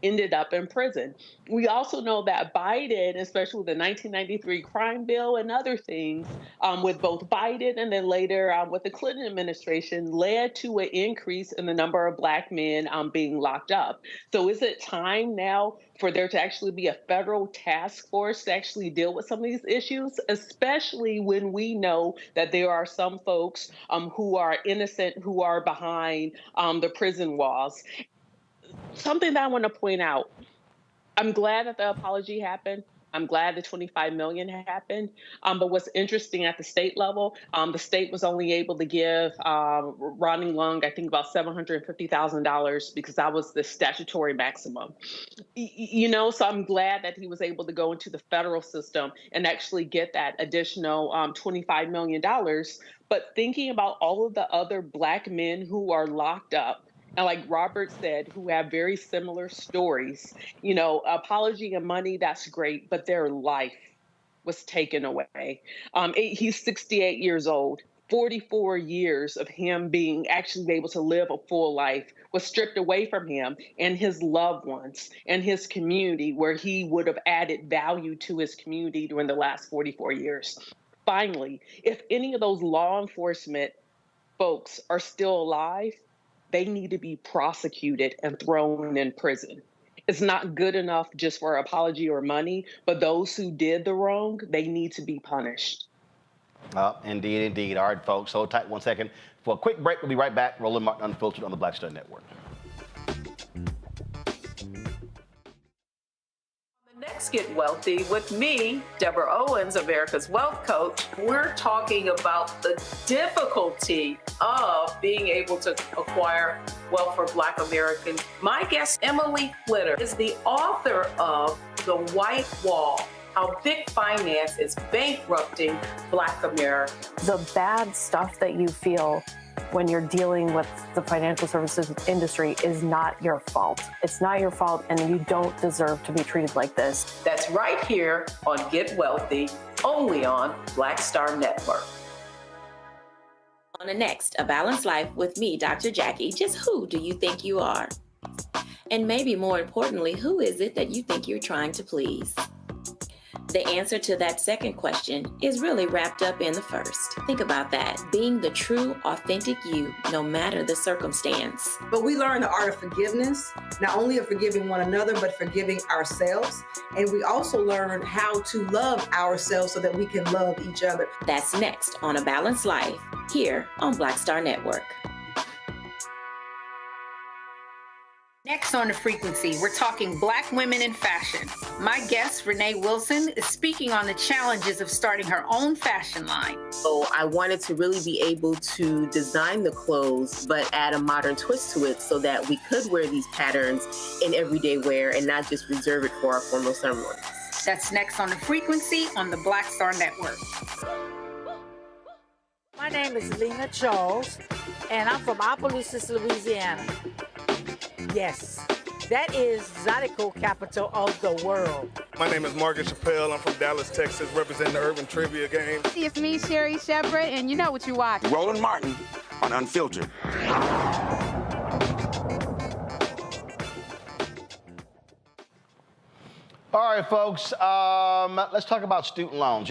ended up in prison. We also know that Biden, especially with the 1993 crime bill and other things, with both Biden and then later with the Clinton administration, led to an increase in the number of black men being locked up. So is it time now for there to actually be a federal task force to actually deal with some of these issues, especially when we know that there are some folks who are innocent, who are behind the prison walls? Something that I want to point out, I'm glad that the apology happened. I'm glad the 25 million happened. But what's interesting at the state level, the state was only able to give Ronnie Lung, I think, about $750,000 because that was the statutory maximum. So I'm glad that he was able to go into the federal system and actually get that additional $25 million. But thinking about all of the other Black men who are locked up, and like Robert said, who have very similar stories, apology and money, that's great, but their life was taken away. He's 68 years old. 44 years of him being actually able to live a full life was stripped away from him and his loved ones and his community, where he would have added value to his community during the last 44 years. Finally, if any of those law enforcement folks are still alive, they need to be prosecuted and thrown in prison. It's not good enough just for apology or money, but those who did the wrong, they need to be punished. Indeed, indeed. All right, folks, hold tight 1 second. For a quick break, we'll be right back. Roland Martin Unfiltered on the Blackstar Network. Next, Get Wealthy with me, Deborah Owens, America's Wealth Coach. We're talking about the difficulty of being able to acquire wealth for Black Americans. My guest, Emily Flitter, is the author of The White Wall: How Big Finance is Bankrupting Black Americans. The bad stuff that you feel when you're dealing with the financial services industry is not your fault. It's not your fault, and you don't deserve to be treated like this. That's right here on Get Wealthy, only on Blackstar Network. On the next, A Balanced Life with me, Dr. Jackie. Just who do you think you are? And maybe more importantly, who is it that you think you're trying to please? The answer to that second question is really wrapped up in the first. Think about that. Being the true, authentic you, no matter the circumstance. But we learn the art of forgiveness, not only of forgiving one another, but forgiving ourselves. And we also learn how to love ourselves so that we can love each other. That's next on A Balanced Life, here on Blackstar Network. Next on The Frequency, we're talking Black women in fashion. My guest, Renee Wilson, is speaking on the challenges of starting her own fashion line. So I wanted to really be able to design the clothes, but add a modern twist to it so that we could wear these patterns in everyday wear and not just reserve it for our formal ceremonies. That's next on The Frequency on the Blackstar Network. My name is Lena Charles, and I'm from Opelousas, Louisiana. Yes, that is Zydeco capital of the world. My name is Margaret Chappelle. I'm from Dallas, Texas, representing the Urban Trivia Game. It's me, Sherry Shepard, and you know what you watch. Roland Martin on Unfiltered. All right, folks, let's talk about student loans.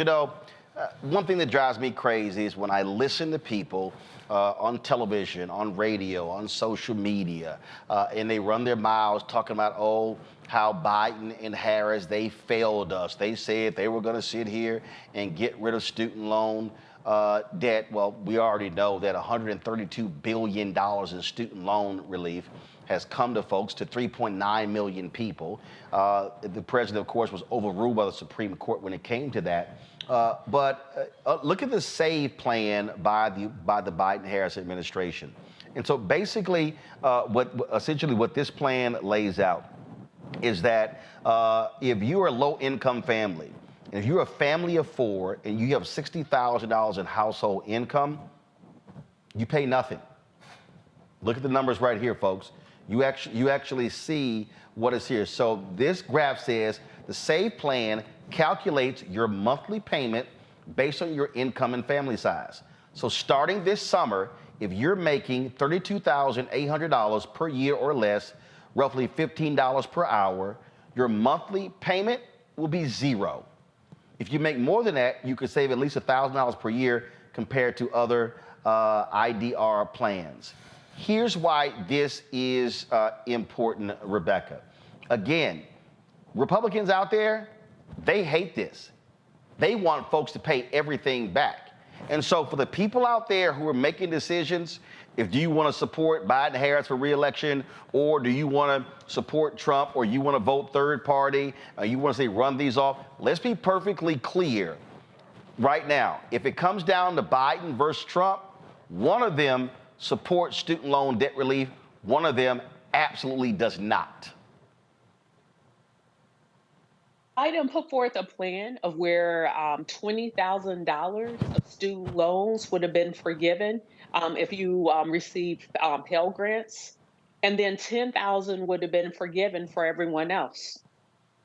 One thing that drives me crazy is when I listen to people on television, on radio, on social media, and they run their mouths talking about, how Biden and Harris, they failed us. They said they were going to sit here and get rid of student loan debt. Well, we already know that $132 billion in student loan relief has come to folks, to 3.9 million people. The president, of course, was overruled by the Supreme Court when it came to that. But look at the SAVE plan by the Biden-Harris administration. And so basically, what this plan lays out is that if you're a low-income family, and if you're a family of four and you have $60,000 in household income, you pay nothing. Look at the numbers right here, folks. You actually see what is here. So this graph says the SAVE plan calculates your monthly payment based on your income and family size. So starting this summer, if you're making $32,800 per year or less, roughly $15 per hour, your monthly payment will be zero. If you make more than that, you could save at least $1,000 per year compared to other IDR plans. Here's why this is important, Rebecca. Again, Republicans out there, they hate this. They want folks to pay everything back. And so for the people out there who are making decisions Do you want to support Biden-Harris for re-election, or do you want to support Trump, or you want to vote third party, you want to say run these off? Let's be perfectly clear right now. If it comes down to Biden versus Trump, one of them supports student loan debt relief, one of them absolutely does not. Biden put forth a plan of where $20,000 of student loans would have been forgiven if you received Pell Grants, and then $10,000 would have been forgiven for everyone else.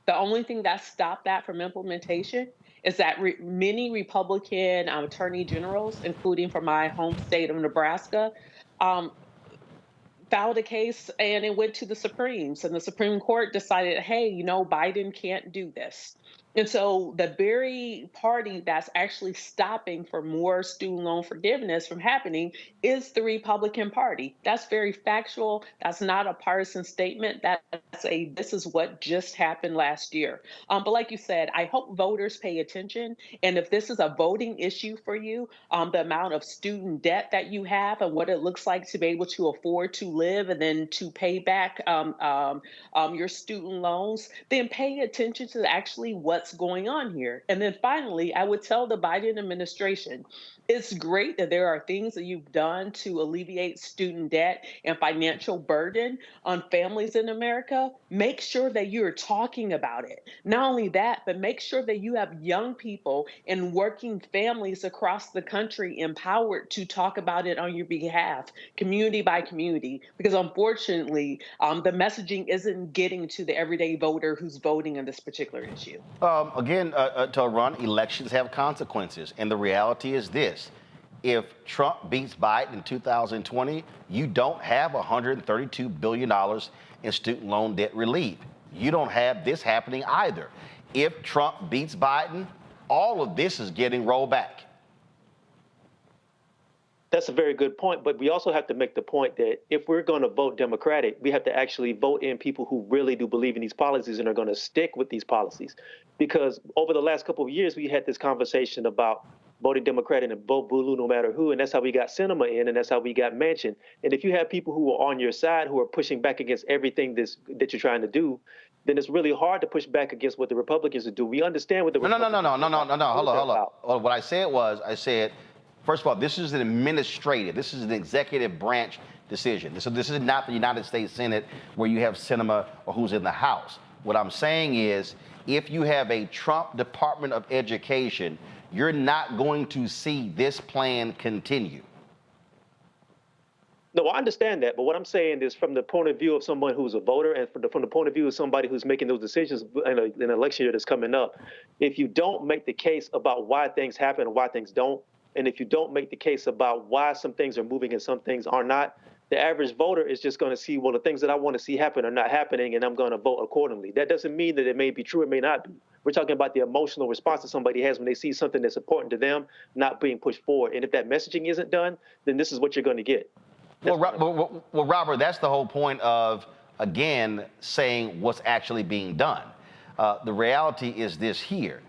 The only thing that stopped that from implementation is that many Republican attorney generals, including from my home state of Nebraska, filed a case and it went to the Supremes, and the Supreme Court decided, hey, you know, Biden can't do this. And so the very party that's actually stopping for more student loan forgiveness from happening is the Republican Party. That's very factual. That's not a partisan statement. This is what just happened last year. But like you said, I hope voters pay attention. And if this is a voting issue for you, the amount of student debt that you have and what it looks like to be able to afford to live and then to pay back your student loans, then pay attention to actually what's going on here. And then finally, I would tell the Biden administration, it's great that there are things that you've done to alleviate student debt and financial burden on families in America. Make sure that you're talking about it. Not only that, but make sure that you have young people and working families across the country empowered to talk about it on your behalf, community by community, because unfortunately, the messaging isn't getting to the everyday voter who's voting on this particular issue. Again, to run, elections have consequences. And the reality is this. If Trump beats Biden in 2020, you don't have $132 billion in student loan debt relief. You don't have this happening either. If Trump beats Biden, all of this is getting rolled back. That's a very good point, but we also have to make the point that if we're going to vote Democratic, we have to actually vote in people who really do believe in these policies and are going to stick with these policies. Because over the last couple of years, we had this conversation about voting Democratic and vote blue no matter who, and that's how we got Sinema in, and that's how we got Manchin. And if you have people who are on your side who are pushing back against everything that you're trying to do, then it's really hard to push back against what the Republicans do. We understand what the Republicans No. Hold on. What I said, first of all, this is an administrative, this is an executive branch decision. So this is not the United States Senate where you have Sinema or who's in the House. What I'm saying is, if you have a Trump Department of Education, you're not going to see this plan continue. No, I understand that. But what I'm saying is from the point of view of someone who's a voter and from the point of view of somebody who's making those decisions in an election year that's coming up, if you don't make the case about why things happen and why things don't, and if you don't make the case about why some things are moving and some things are not, the average voter is just going to see, well, the things that I want to see happen are not happening, and I'm going to vote accordingly. That doesn't mean that it may be true, it may not be. We're talking about the emotional response that somebody has when they see something that's important to them not being pushed forward. And if that messaging isn't done, then this is what you're going to get. Well, Robert, that's the whole point of, again, saying what's actually being done. The reality is this here.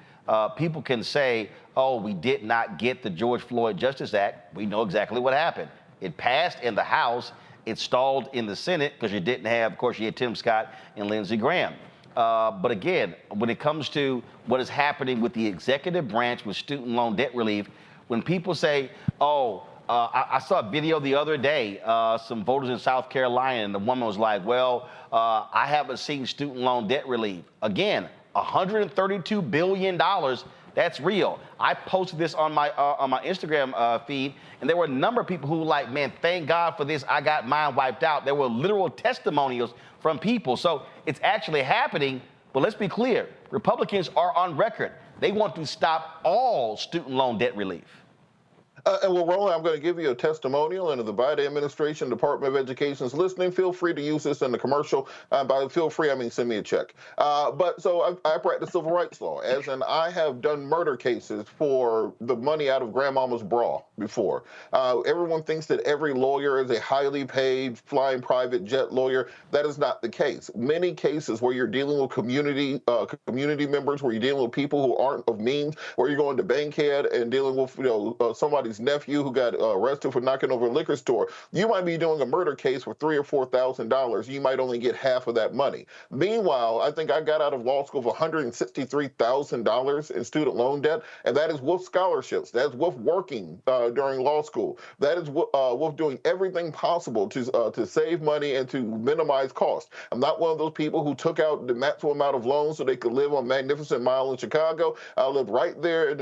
People can say, oh, we did not get the George Floyd Justice Act. We know exactly what happened. It passed in the House. It stalled in the Senate because you didn't have, of course, you had Tim Scott and Lindsey Graham. But again, when it comes to what is happening with the executive branch with student loan debt relief, when people say, oh, I saw a video the other day, some voters in South Carolina, and the woman was like, well, I haven't seen student loan debt relief. Again, $132 billion. That's real. I posted this on my Instagram feed, and there were a number of people who were like, man, thank God for this. I got mine wiped out. There were literal testimonials from people. So it's actually happening. But let's be clear. Republicans are on record. They want to stop all student loan debt relief. And well, Roland, I'm going to give you a testimonial, and if the Biden administration, Department of Education is listening, feel free to use this in the commercial. By feel free, I mean send me a check. But so I practice civil rights law, as in I have done murder cases for the money out of grandmama's bra before. Everyone thinks that every lawyer is a highly paid, flying private jet lawyer. That is not the case. Many cases where you're dealing with community members, where you're dealing with people who aren't of means, where you're going to Bankhead and dealing with somebody's somebody's nephew who got arrested for knocking over a liquor store. You might be doing a murder case for $3,000 or $4,000. You might only get half of that money. Meanwhile, I think I got out of law school for $163,000 in student loan debt, and that is with scholarships. That's with working during law school. That is with doing everything possible to save money and to minimize costs. I'm not one of those people who took out the maximum amount of loans so they could live on Magnificent Mile in Chicago. I lived right there in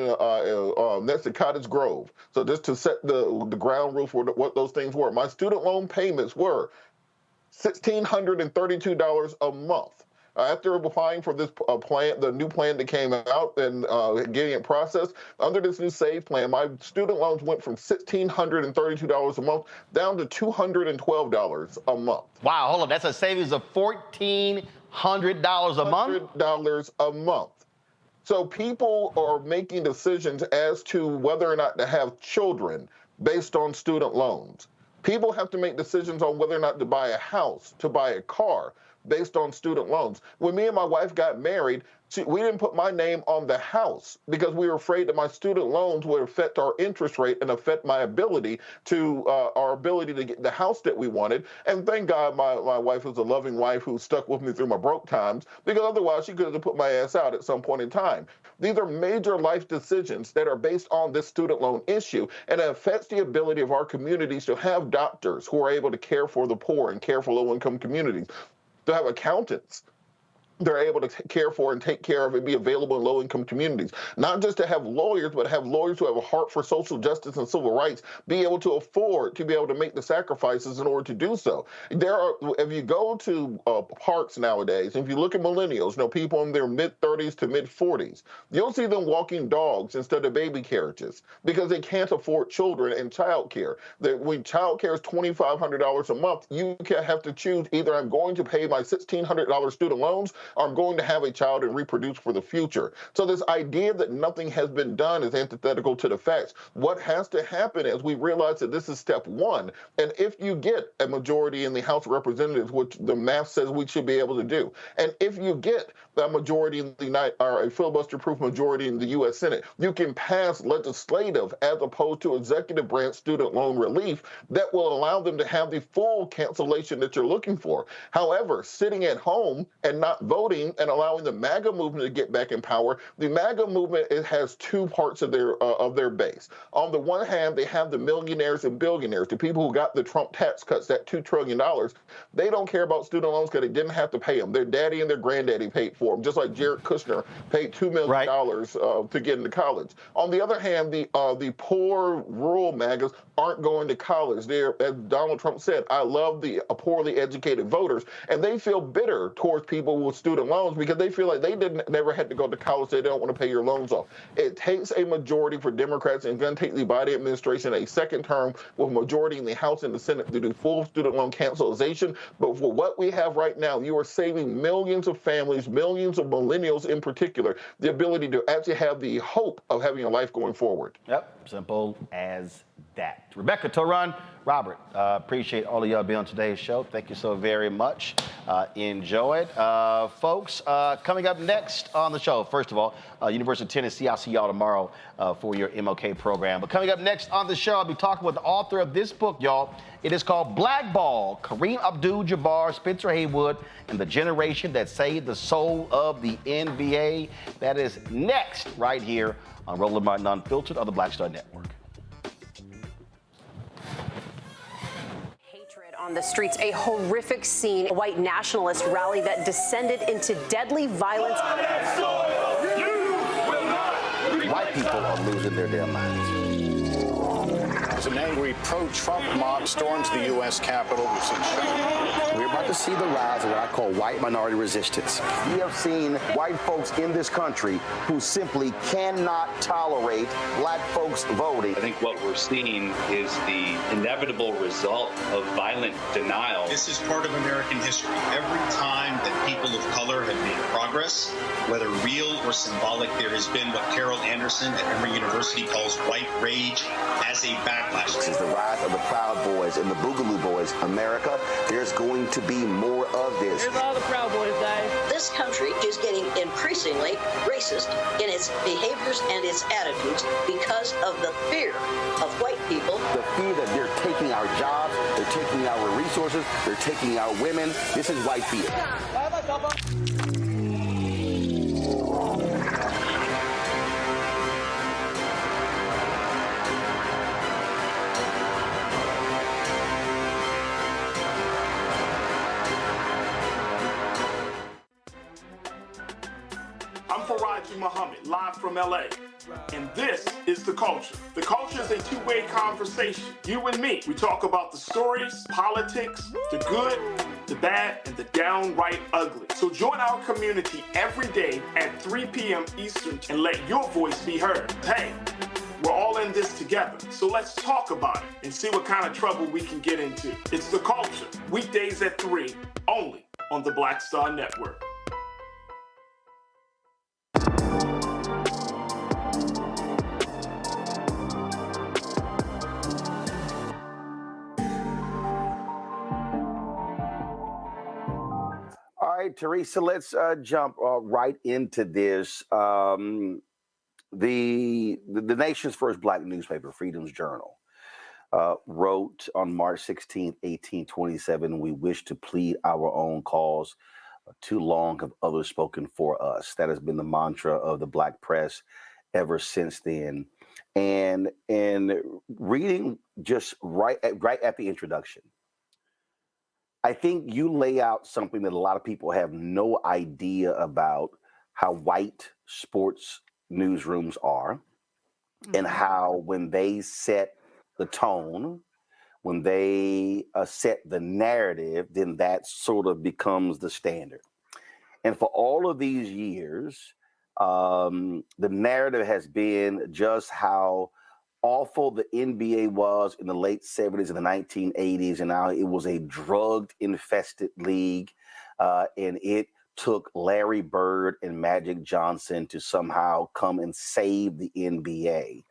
next to Cottage Grove. So just to set the ground rule for what those things were. My student loan payments were $1,632 a month. After applying for this plan, the new plan that came out and getting it processed, under this new SAVE plan, my student loans went from $1,632 a month down to $212 a month. Wow, hold on. That's a savings of $1,400 a month? $100 a month. So people are making decisions as to whether or not to have children based on student loans. People have to make decisions on whether or not to buy a house, to buy a car, based on student loans. When me and my wife got married, we didn't put my name on the house because we were afraid that my student loans would affect our interest rate and affect my ability to get the house that we wanted. And thank God my wife was a loving wife who stuck with me through my broke times, because otherwise she could have put my ass out at some point in time. These are major life decisions that are based on this student loan issue, and it affects the ability of our communities to have doctors who are able to care for the poor and care for low-income communities, to have accountants they're able to care for and take care of and be available in low-income communities. Not just to have lawyers, but have lawyers who have a heart for social justice and civil rights, be able to afford to be able to make the sacrifices in order to do so. If you go to parks nowadays, if you look at millennials, people in their mid-30s to mid-40s, you'll see them walking dogs instead of baby carriages because they can't afford children and child care. When child care is $2,500 a month, you have to choose either I'm going to pay my $1,600 student loans are going to have a child and reproduce for the future. So this idea that nothing has been done is antithetical to the facts. What has to happen is we realize that this is step one. And if you get a majority in the House of Representatives, which the math says we should be able to do, and if you get a majority in the or a filibuster-proof majority in the U.S. Senate, you can pass legislative as opposed to executive branch student loan relief that will allow them to have the full cancellation that you're looking for. However, sitting at home and not voting and allowing the MAGA movement to get back in power, the MAGA movement has two parts of their base. On the one hand, they have the millionaires and billionaires, the people who got the Trump tax cuts, that $2 trillion. They don't care about student loans because they didn't have to pay them. Their daddy and their granddaddy paid for them, just like Jared Kushner paid $2 million to get into college. On the other hand, the poor rural MAGAs aren't going to college. They're, as Donald Trump said, I love the poorly educated voters, and they feel bitter towards people with student loans because they feel like they never had to go to college. They don't want to pay your loans off. It takes a majority for Democrats, and it's going to take the Biden administration a second term with a majority in the House and the Senate to do full student loan cancellation. But for what we have right now, you are saving millions of families, millions of millennials in particular, the ability to actually have the hope of having a life going forward. Yep, simple as that. Rebecca, Toran, Robert, appreciate all of y'all being on today's show. Thank you so very much. Enjoy it. Folks, coming up next on the show, first of all, University of Tennessee, I'll see y'all tomorrow for your MLK program. But coming up next on the show, I'll be talking with the author of this book, y'all. It is called Blackball, Kareem Abdul-Jabbar, Spencer Haywood, and the generation that saved the soul of the NBA. That is next right here on Roland Martin Unfiltered on the Blackstar Network. On the streets, a horrific scene, a white nationalist rally that descended into deadly violence. White people are losing their damn minds. As an angry pro-Trump mob storms the U.S. Capitol, we're about to see the rise of what I call white minority resistance. We have seen white folks in this country who simply cannot tolerate black folks voting. I think what we're seeing is the inevitable result of violent denial. This is part of American history. Every time that people of color have made progress, whether real or symbolic, there has been what Carol Anderson at Emory University calls white rage as a back backlash. This is the rise of the Proud Boys and the Boogaloo Boys. America, there's going to be more of this. Here's all the Proud Boys, guys. This country is getting increasingly racist in its behaviors and its attitudes because of the fear of white people. The fear that they're taking our jobs, they're taking our resources, they're taking our women. This is white fear. I'm Faraji Muhammad, live from LA. And this is The Culture. The Culture is a two-way conversation. You and me. We talk about the stories, politics, the good, the bad, and the downright ugly. So join our community every day at 3 p.m. Eastern and let your voice be heard. Hey, we're all in this together. So let's talk about it and see what kind of trouble we can get into. It's The Culture. Weekdays at 3, only on the Blackstar Network. All right, Theresa, let's jump right into this. The nation's first black newspaper, Freedom's Journal, wrote on March 16, 1827, "We wish to plead our own cause. Too long have others spoken for us." That has been the mantra of the black press ever since then. And reading just right at the introduction, I think you lay out something that a lot of people have no idea about how white sports newsrooms are, and how when they set the tone, when they set the narrative, then that sort of becomes the standard. And for all of these years, the narrative has been just how awful the NBA was in the late 70s and the 1980s, and how it was a drug-infested league, and it took Larry Bird and Magic Johnson to somehow come and save the NBA.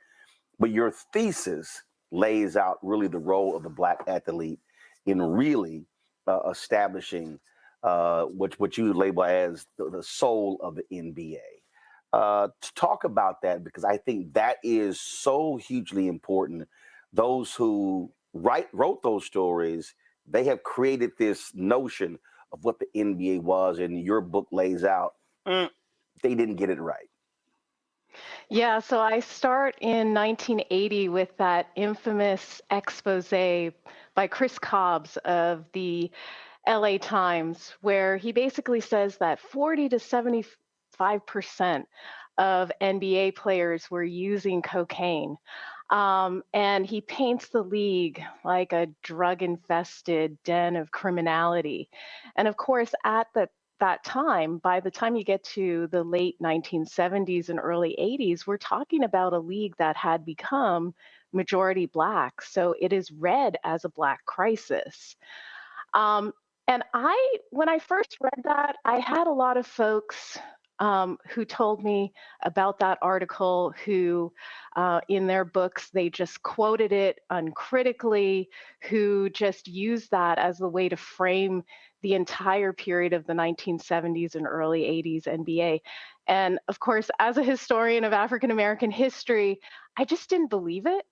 But your thesis lays out really the role of the black athlete in really establishing what you label as the soul of the NBA. To talk about that, because I think that is so hugely important. Those who wrote those stories, they have created this notion of what the NBA was, and your book lays out, they didn't get it right. Yeah, so I start in 1980 with that infamous expose by Chris Cobbs of the LA Times, where he basically says that 40 to 75% of NBA players were using cocaine. And he paints the league like a drug-infested den of criminality. And of course, at that time, by the time you get to the late 1970s and early 80s, we're talking about a league that had become majority black. So it is read as a black crisis. And when I first read that, I had a lot of folks who told me about that article, who in their books, they just quoted it uncritically, who just used that as a way to frame the entire period of the 1970s and early 80s NBA. And of course, as a historian of African American history, I just didn't believe it.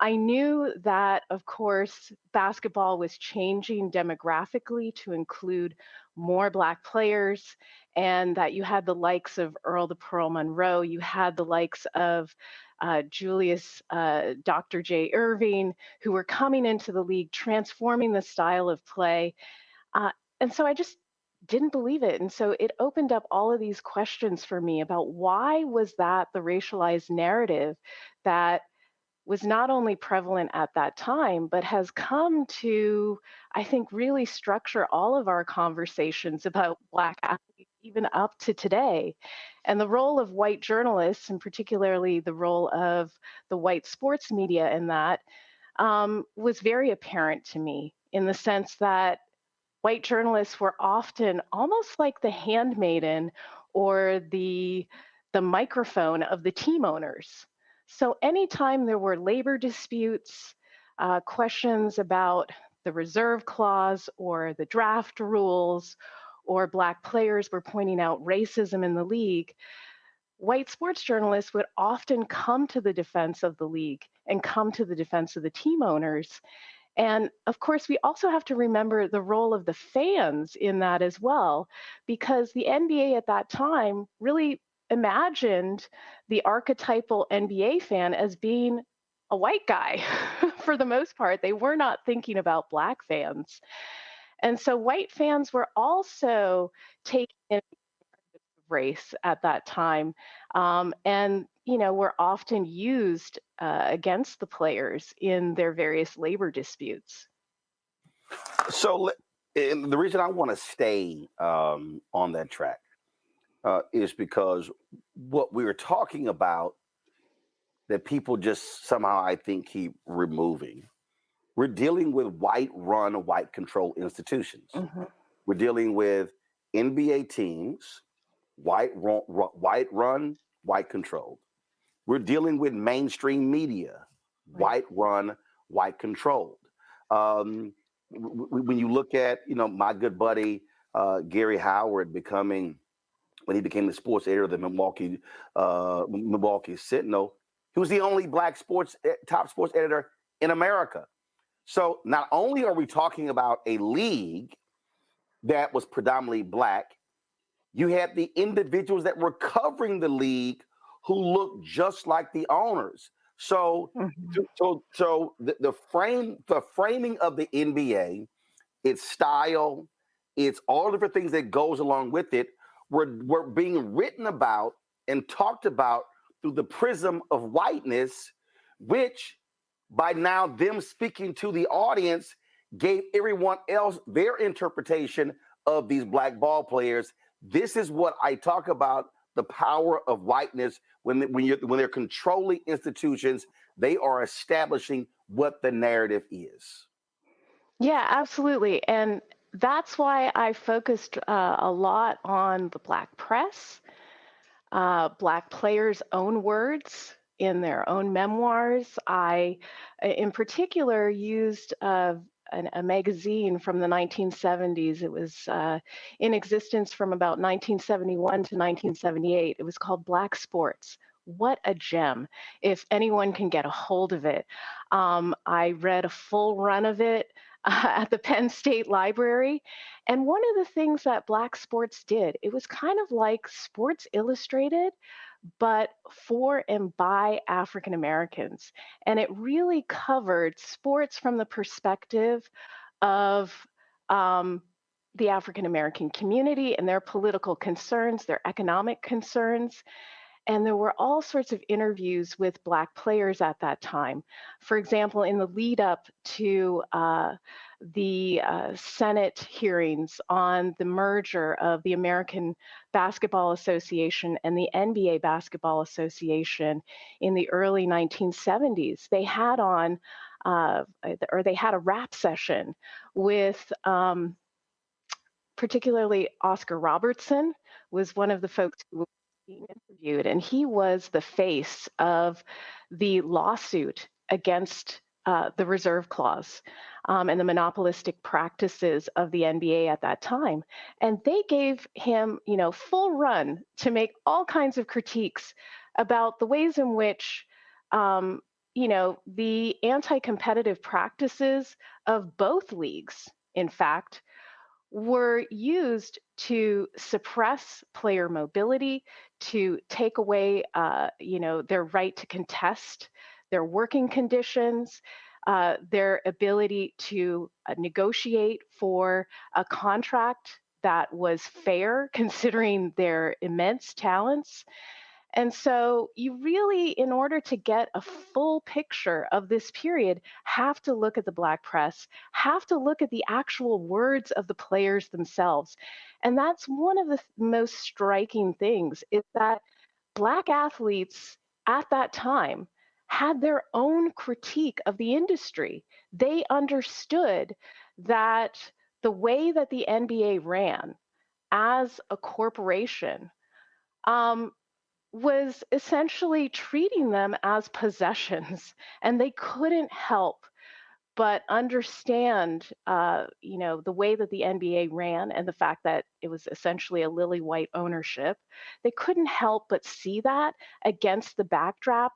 I knew that, of course, basketball was changing demographically to include more Black players, and that you had the likes of Earl the Pearl Monroe, you had the likes of Julius Dr. J. Irving, who were coming into the league, transforming the style of play. And so I just didn't believe it. And so it opened up all of these questions for me about why was that the racialized narrative that was not only prevalent at that time, but has come to, I think, really structure all of our conversations about Black athletes, even up to today. And the role of white journalists, and particularly the role of the white sports media in that, was very apparent to me, in the sense that white journalists were often almost like the handmaiden or the microphone of the team owners. So anytime there were labor disputes, questions about the reserve clause or the draft rules, or Black players were pointing out racism in the league, white sports journalists would often come to the defense of the league and come to the defense of the team owners. And of course, we also have to remember the role of the fans in that as well, because the NBA at that time really imagined the archetypal NBA fan as being a white guy for the most part. They were not thinking about Black fans. And so white fans were also taking in race at that time, and were often used against the players in their various labor disputes. So, and the reason I want to stay on that track is because what we were talking about that people just somehow, I think, keep removing. We're dealing with white-run, white-controlled institutions. We're dealing with NBA teams, white-run, white-controlled. We're dealing with mainstream media, white-run, white-controlled. When you look at, my good buddy Gary Howard when he became the sports editor of the Milwaukee Sentinel, he was the only Black top sports editor in America. So not only are we talking about a league that was predominantly Black, you had the individuals that were covering the league who looked just like the owners. So, the framing of the NBA, its style, it's all the different things that goes along with it, were being written about and talked about through the prism of whiteness, which by now them speaking to the audience gave everyone else their interpretation of these Black ball players. This is what I talk about, the power of whiteness. When they're controlling institutions, they are establishing what the narrative is. Yeah, absolutely. And that's why I focused a lot on the Black press, Black players' own words in their own memoirs. I, in particular, used a magazine from the 1970s. It was in existence from about 1971 to 1978. It was called Black Sports. What a gem, if anyone can get a hold of it. I read a full run of it at the Penn State Library. And one of the things that Black Sports did, it was kind of like Sports Illustrated, but for and by African Americans. And it really covered sports from the perspective of the African American community and their political concerns, their economic concerns. And there were all sorts of interviews with Black players at that time. For example, in the lead up to the Senate hearings on the merger of the American Basketball Association and the NBA Basketball Association in the early 1970s, they had on, they had a rap session with particularly Oscar Robertson was one of the folks who was being interviewed, and he was the face of the lawsuit against the reserve clause and the monopolistic practices of the NBA at that time. And they gave him, full run to make all kinds of critiques about the ways in which, the anti-competitive practices of both leagues, in fact, were used to suppress player mobility, to take away, their right to contest their working conditions, their ability to negotiate for a contract that was fair, considering their immense talents. And so you really, in order to get a full picture of this period, have to look at the Black press, have to look at the actual words of the players themselves. And that's one of the most striking things, is that Black athletes at that time had their own critique of the industry. They understood that the way that the NBA ran as a corporation was essentially treating them as possessions, and they couldn't help but understand, the way that the NBA ran and the fact that it was essentially a lily white ownership. They couldn't help but see that against the backdrop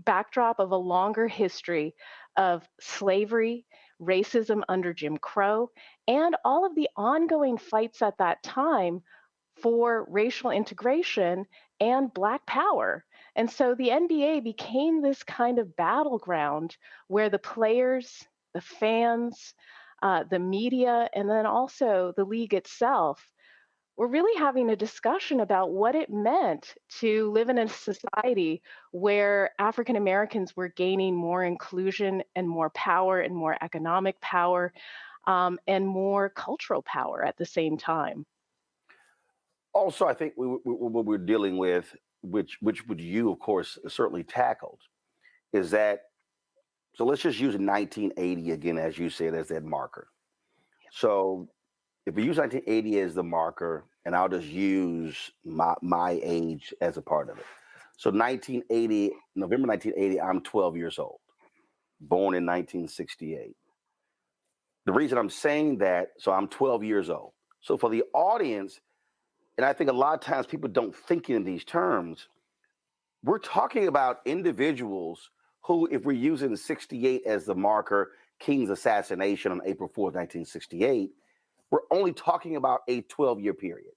of a longer history of slavery, racism under Jim Crow, and all of the ongoing fights at that time for racial integration and Black power. And so the NBA became this kind of battleground where the players, the fans, the media, and then also the league itself were really having a discussion about what it meant to live in a society where African Americans were gaining more inclusion and more power and more economic power, and more cultural power at the same time. Also, I think what we're dealing with, which you, of course, certainly tackled, is that, so let's just use 1980 again, as you said, as that marker. So if we use 1980 as the marker, and I'll just use my age as a part of it. So 1980, November 1980, I'm 12 years old, born in 1968. The reason I'm saying that, so I'm 12 years old. So for the audience, and I think a lot of times people don't think in these terms, we're talking about individuals who, if we're using 68 as the marker, King's assassination on April 4th, 1968, we're only talking about a 12-year period.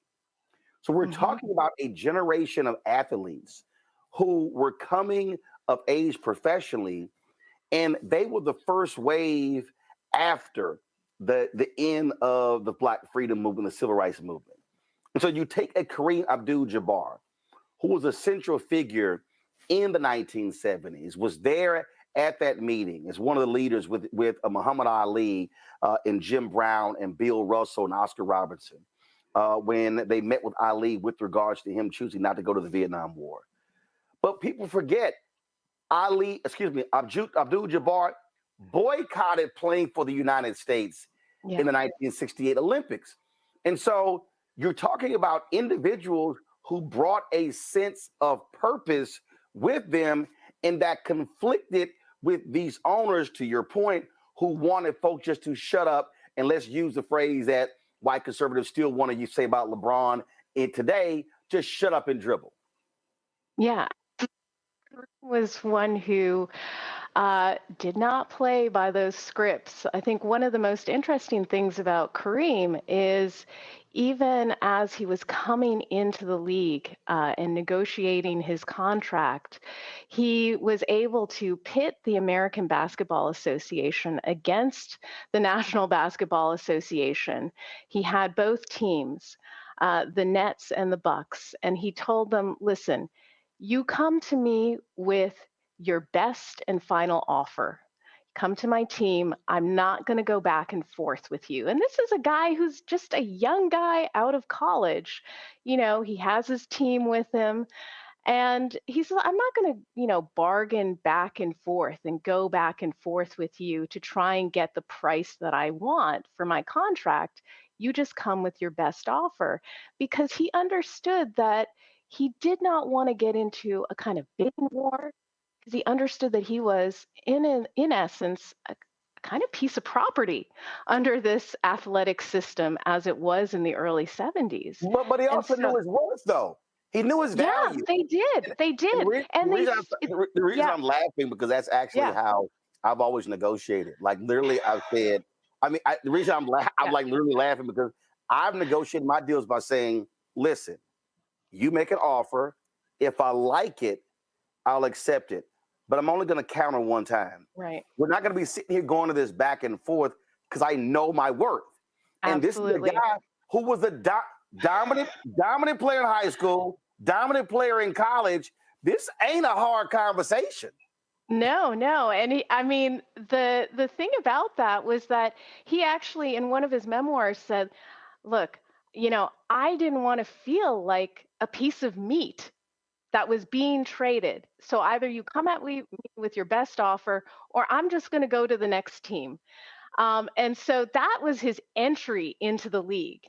So we're talking about a generation of athletes who were coming of age professionally, and they were the first wave after the end of the Black freedom movement, the civil rights movement. And so you take a Kareem Abdul-Jabbar, who was a central figure in the 1970s, was there at that meeting as one of the leaders with Muhammad Ali and Jim Brown and Bill Russell and Oscar Robertson, when they met with Ali with regards to him choosing not to go to the Vietnam War. But people forget Abdul-Jabbar boycotted playing for the United States in the 1968 Olympics. And so you're talking about individuals who brought a sense of purpose with them, and that conflicted with these owners, to your point, who wanted folks just to shut up, and let's use the phrase that white conservatives still want to say about LeBron today, just shut up and dribble. Yeah. Was one who did not play by those scripts. I think one of the most interesting things about Kareem is even as he was coming into the league and negotiating his contract, he was able to pit the American Basketball Association against the National Basketball Association. He had both teams, the Nets and the Bucks, and he told them, listen, you come to me with your best and final offer. Come to my team. I'm not going to go back and forth with you. And this is a guy who's just a young guy out of college. You know, he has his team with him. And he said, I'm not going to, bargain back and forth and go back and forth with you to try and get the price that I want for my contract. You just come with your best offer, because he understood that he did not want to get into a kind of bidding war, because he understood that he was, in essence, a kind of piece of property under this athletic system as it was in the early 70s. But he also knew his worth, though. He knew his value. Yeah, they did. They did. The reason I'm laughing, because that's actually how I've always negotiated. Like, literally, I've said, the reason I'm like literally laughing, because I've negotiated my deals by saying, listen, you make an offer. If I like it, I'll accept it. But I'm only going to counter one time. Right. We're not going to be sitting here going to this back and forth, because I know my worth. Absolutely. And this is a guy who was the dominant player in high school, dominant player in college. This ain't a hard conversation. No. And the thing about that was that he actually, in one of his memoirs, said, look, I didn't want to feel like a piece of meat that was being traded. So either you come at me with your best offer, or I'm just going to go to the next team. And so that was his entry into the league.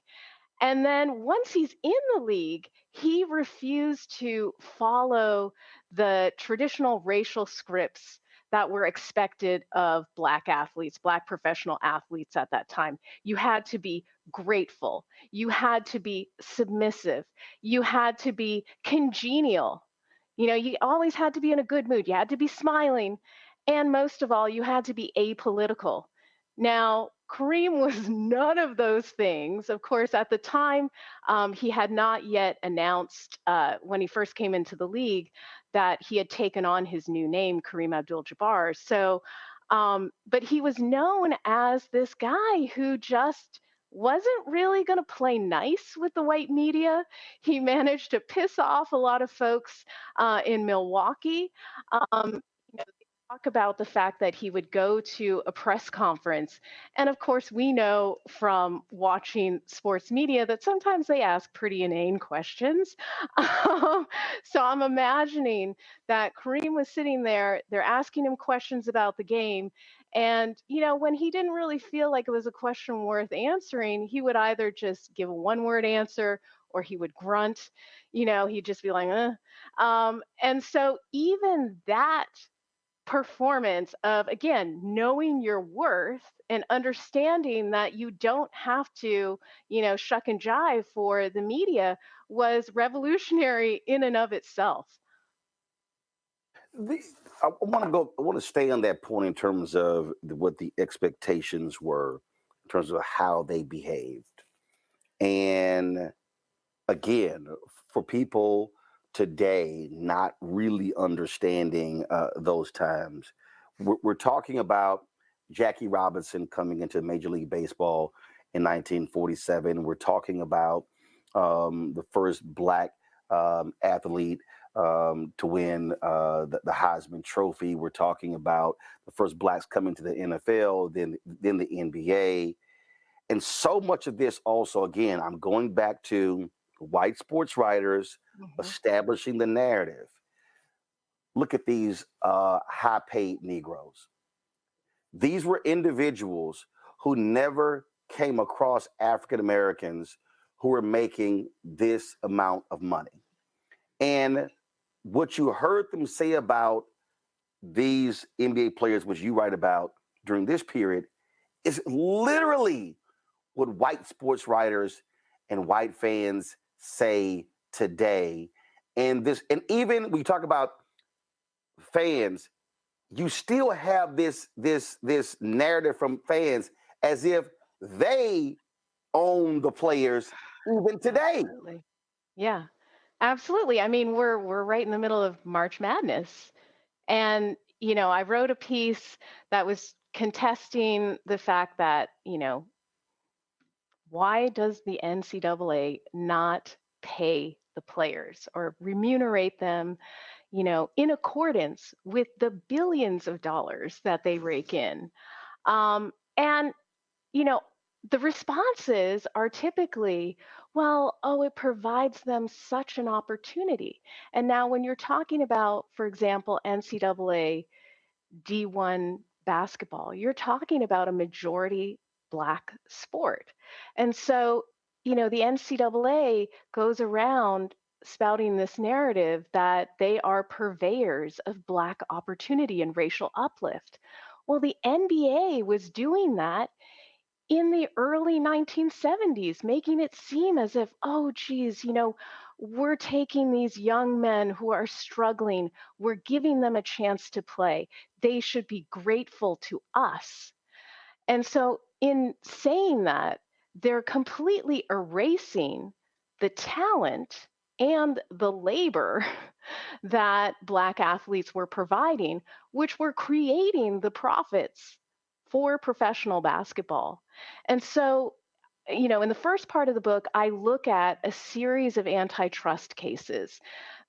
And then once he's in the league, he refused to follow the traditional racial scripts that were expected of Black athletes, Black professional athletes at that time. You had to be grateful. You had to be submissive. You had to be congenial. You know, you always had to be in a good mood. You had to be smiling. And most of all, you had to be apolitical. Now, Kareem was none of those things. Of course, at the time, he had not yet announced when he first came into the league that he had taken on his new name, Kareem Abdul-Jabbar. So, but he was known as this guy who just wasn't really going to play nice with the white media. He managed to piss off a lot of folks in Milwaukee. You know, they talk about the fact that he would go to a press conference. And of course, we know from watching sports media that sometimes they ask pretty inane questions. So I'm imagining that Kareem was sitting there, they're asking him questions about the game. And, you know, when he didn't really feel like it was a question worth answering, he would either just give a one-word answer or he would grunt. You know, he'd just be like, and so even that performance of, again, knowing your worth and understanding that you don't have to, you know, shuck and jive for the media was revolutionary in and of itself. I want to stay on that point in terms of what the expectations were, in terms of how they behaved. And again, for people today not really understanding those times, we're talking about Jackie Robinson coming into Major League Baseball in 1947. We're talking about the first Black athlete to win the Heisman Trophy. We're talking about the first Blacks coming to the NFL, then the NBA. And so much of this also, again, I'm going back to white sports writers establishing the narrative. Look at these high-paid Negroes. These were individuals who never came across African Americans who were making this amount of money. And what you heard them say about these NBA players, which you write about during this period, is literally what white sports writers and white fans say today. And even when you talk about fans, you still have this narrative from fans as if they own the players even today. Absolutely. Yeah, absolutely. I mean, we're right in the middle of March Madness. And, you know, I wrote a piece that was contesting the fact that, you know, why does the NCAA not pay the players or remunerate them, you know, in accordance with the billions of dollars that they rake in? And, you know, the responses are typically, well, oh, it provides them such an opportunity. And now when you're talking about, for example, NCAA D1 basketball, you're talking about a majority Black sport. And so, you know, the NCAA goes around spouting this narrative that they are purveyors of Black opportunity and racial uplift. Well, the NBA was doing that in the early 1970s, making it seem as if, oh, geez, you know, we're taking these young men who are struggling, we're giving them a chance to play. They should be grateful to us. And so, in saying that, they're completely erasing the talent and the labor that Black athletes were providing, which were creating the profits for professional basketball. And so, you know, in the first part of the book, I look at a series of antitrust cases.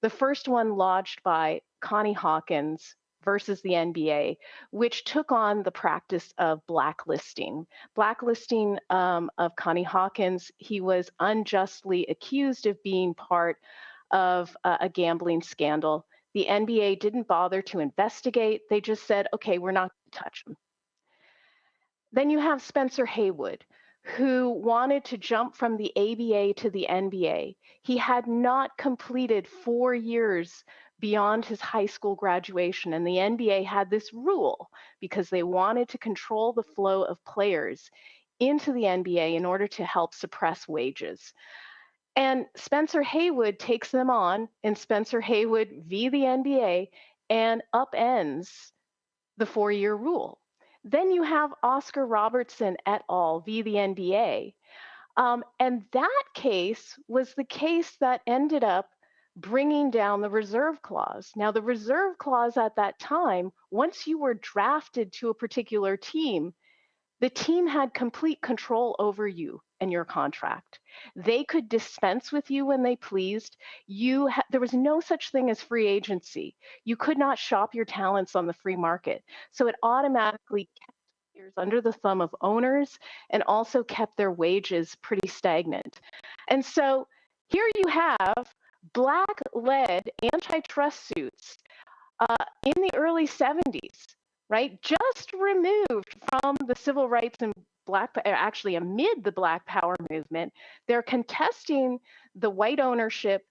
The first one lodged by Connie Hawkins versus the NBA, which took on the practice of blacklisting. Blacklisting of Connie Hawkins, he was unjustly accused of being part of a gambling scandal. The NBA didn't bother to investigate. They just said, okay, we're not going to touch him. Then you have Spencer Haywood, who wanted to jump from the ABA to the NBA. He had not completed 4 years beyond his high school graduation. And the NBA had this rule because they wanted to control the flow of players into the NBA in order to help suppress wages. And Spencer Haywood takes them on, and Spencer Haywood v. the NBA, and upends the 4-year rule. Then you have Oscar Robertson et al. V. the NBA. And that case was the case that ended up bringing down the reserve clause. Now, the reserve clause at that time, once you were drafted to a particular team, the team had complete control over you and your contract. They could dispense with you when they pleased. There was no such thing as free agency. You could not shop your talents on the free market. So it automatically kept players under the thumb of owners and also kept their wages pretty stagnant. And so here you have Black-led antitrust suits in the early 70s, right? Just removed from the civil rights and actually amid the Black Power movement. They're contesting the white ownership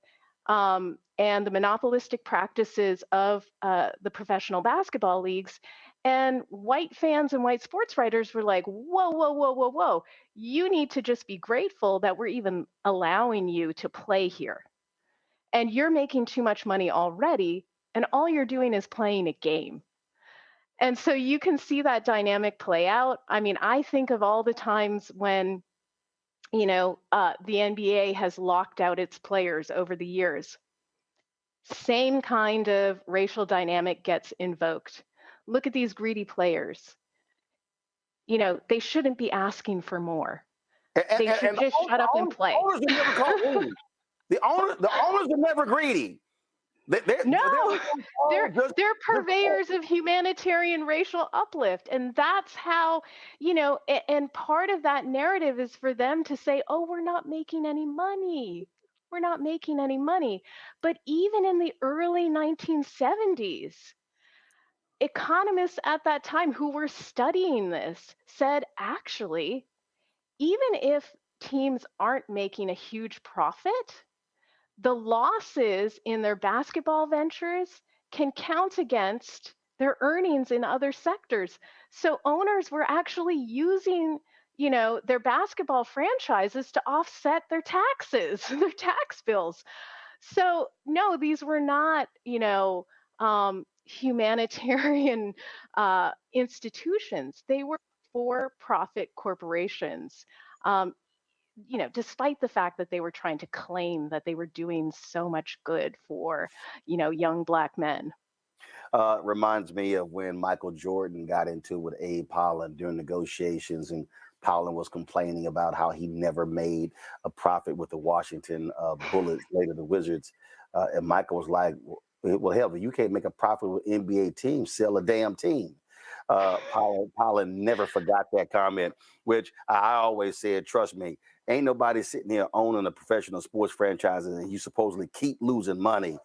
and the monopolistic practices of the professional basketball leagues. And white fans and white sports writers were like, whoa, whoa, whoa, whoa, whoa. You need to just be grateful that we're even allowing you to play here. And you're making too much money already, and all you're doing is playing a game. And so you can see that dynamic play out. I mean, I think of all the times when, the NBA has locked out its players over the years. Same kind of racial dynamic gets invoked. Look at these greedy players. They shouldn't be asking for more. They should just shut up and play. Owners are never called greedy. The owners are never greedy. They're purveyors of humanitarian racial uplift. And that's how, and part of that narrative is for them to say, oh, we're not making any money. We're not making any money. But even in the early 1970s, economists at that time who were studying this said, actually, even if teams aren't making a huge profit, the losses in their basketball ventures can count against their earnings in other sectors. So owners were actually using, their basketball franchises to offset their taxes, their tax bills. So no, these were not, humanitarian institutions. They were for-profit corporations. Despite the fact that they were trying to claim that they were doing so much good for, young Black men. Reminds me of when Michael Jordan got into with Abe Pollan during negotiations, and Pollan was complaining about how he never made a profit with the Washington Bullets, later the Wizards. And Michael was like, well, hell, if you can't make a profit with NBA teams, sell a damn team. Pollan never forgot that comment, which I always said, trust me, ain't nobody sitting there owning a professional sports franchise and you supposedly keep losing money,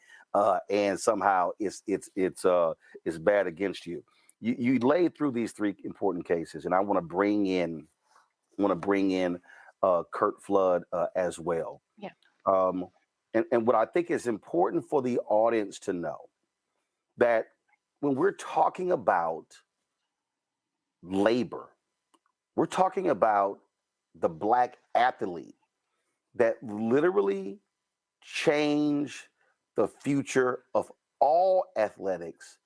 and somehow it's bad against you. You laid through these three important cases, and I want to bring in Curt Flood as well. Yeah. And what I think is important for the audience to know, that when we're talking about labor, we're talking about the Black athlete that literally changed the future of all athletics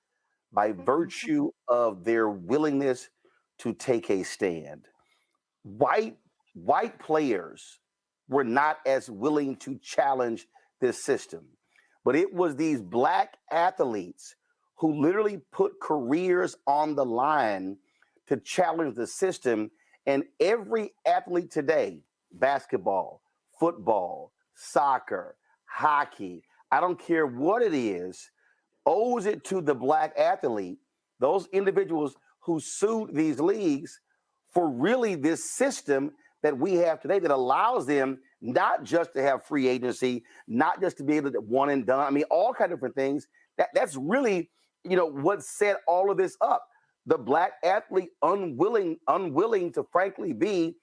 by virtue of their willingness to take a stand. White players were not as willing to challenge this system, but it was these Black athletes who literally put careers on the line to challenge the system. And every athlete today, basketball, football, soccer, hockey, I don't care what it is, owes it to the Black athlete, those individuals who sued these leagues for really this system that we have today that allows them not just to have free agency, not just to be able to one and done. I mean, all kinds of different things. That's really, what set all of this up. The Black athlete unwilling to frankly be,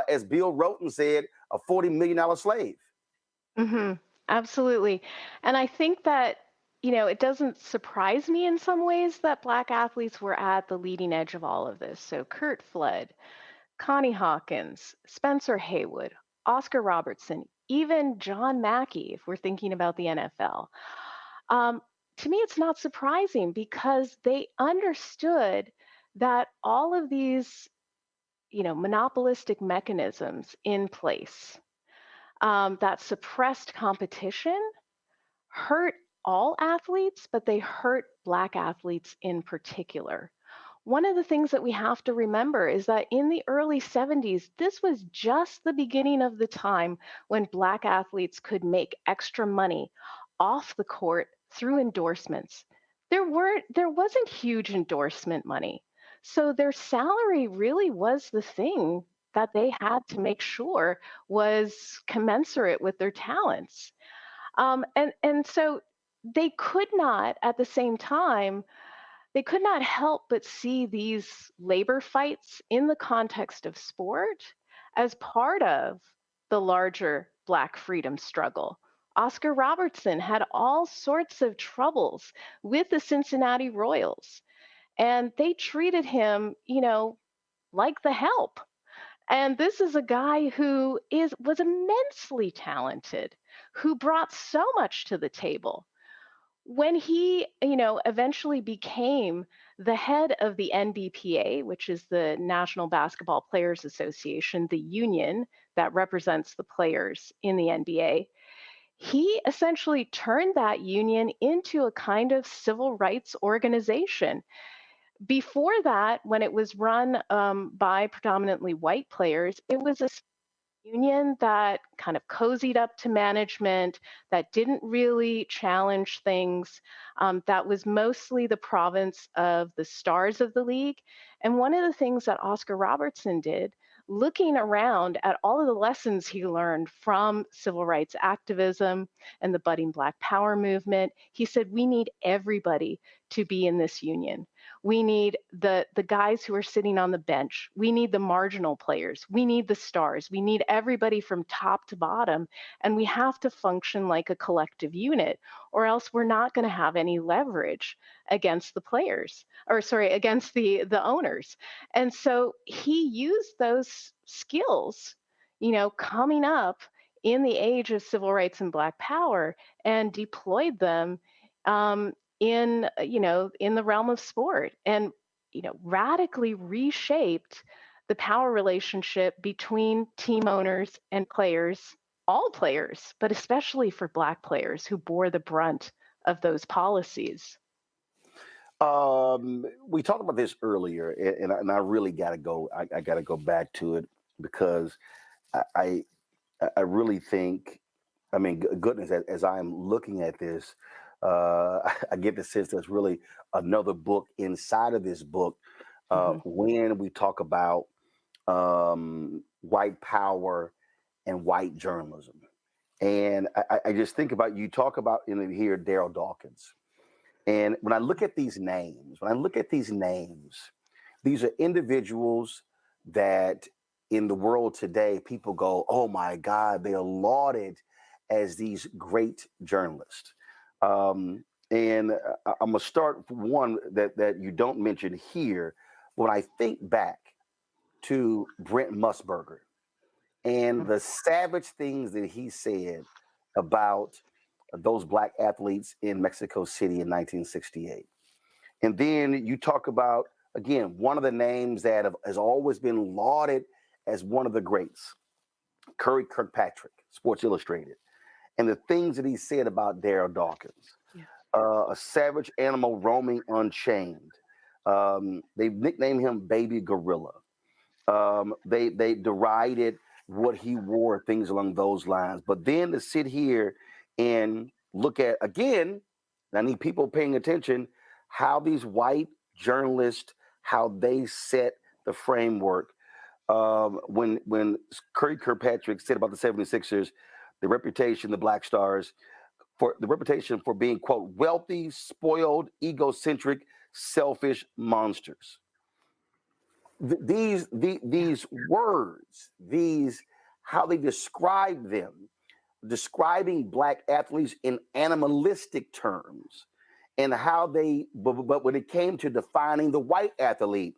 as Bill Rhoton said, a $40 million slave. Mm-hmm. Absolutely. And I think that, it doesn't surprise me in some ways that Black athletes were at the leading edge of all of this. So Kurt Flood, Connie Hawkins, Spencer Haywood, Oscar Robertson, even John Mackey, if we're thinking about the NFL. To me, it's not surprising because they understood that all of these, monopolistic mechanisms in place that suppressed competition hurt all athletes, but they hurt Black athletes in particular. One of the things that we have to remember is that in the early 70s, this was just the beginning of the time when Black athletes could make extra money off the court through endorsements. There wasn't huge endorsement money. So their salary really was the thing that they had to make sure was commensurate with their talents. And so they could not, at the same time, they could not help but see these labor fights in the context of sport as part of the larger Black freedom struggle. Oscar Robertson had all sorts of troubles with the Cincinnati Royals, and they treated him, like the help. And this is a guy who was immensely talented, who brought so much to the table. When he, eventually became the head of the NBPA, which is the National Basketball Players Association, the union that represents the players in the NBA, he essentially turned that union into a kind of civil rights organization. Before that, when it was run by predominantly white players, it was a union that kind of cozied up to management, that didn't really challenge things, that was mostly the province of the stars of the league. And one of the things that Oscar Robertson did, looking around at all of the lessons he learned from civil rights activism and the budding Black Power movement, he said, we need everybody to be in this union. We need the guys who are sitting on the bench. We need the marginal players. We need the stars. We need everybody from top to bottom. And we have to function like a collective unit, or else we're not going to have any leverage against the players, against the owners. And so he used those skills, coming up in the age of civil rights and Black Power, and deployed them in the realm of sport, and radically reshaped the power relationship between team owners and players, all players, but especially for Black players who bore the brunt of those policies. We talked about this earlier, and I really got to go. I got to go back to it because I really think, goodness, as I am looking at this, I get the sense there's really another book inside of this book when we talk about white power and white journalism. And I just think about, you talk about in here Daryl Dawkins. And when I look at these names, these are individuals that in the world today, people go, oh my God, they are lauded as these great journalists. And I'm gonna start with one that you don't mention here. When I think back to Brent Musburger and the savage things that he said about those Black athletes in Mexico City in 1968. And then you talk about, again, one of the names that has always been lauded as one of the greats, Curry Kirkpatrick, Sports Illustrated, and the things that he said about Daryl Dawkins, a savage animal roaming unchained. They nicknamed him Baby Gorilla. They derided what he wore, things along those lines. But then to sit here and look at, again, I need people paying attention, how these white journalists, how they set the framework. When Curry Kirkpatrick said about the 76ers, the reputation, the Black Stars, for the reputation for being, quote, wealthy, spoiled, egocentric, selfish monsters. These words, how they describe them, describing Black athletes in animalistic terms, and how they, but when it came to defining the white athlete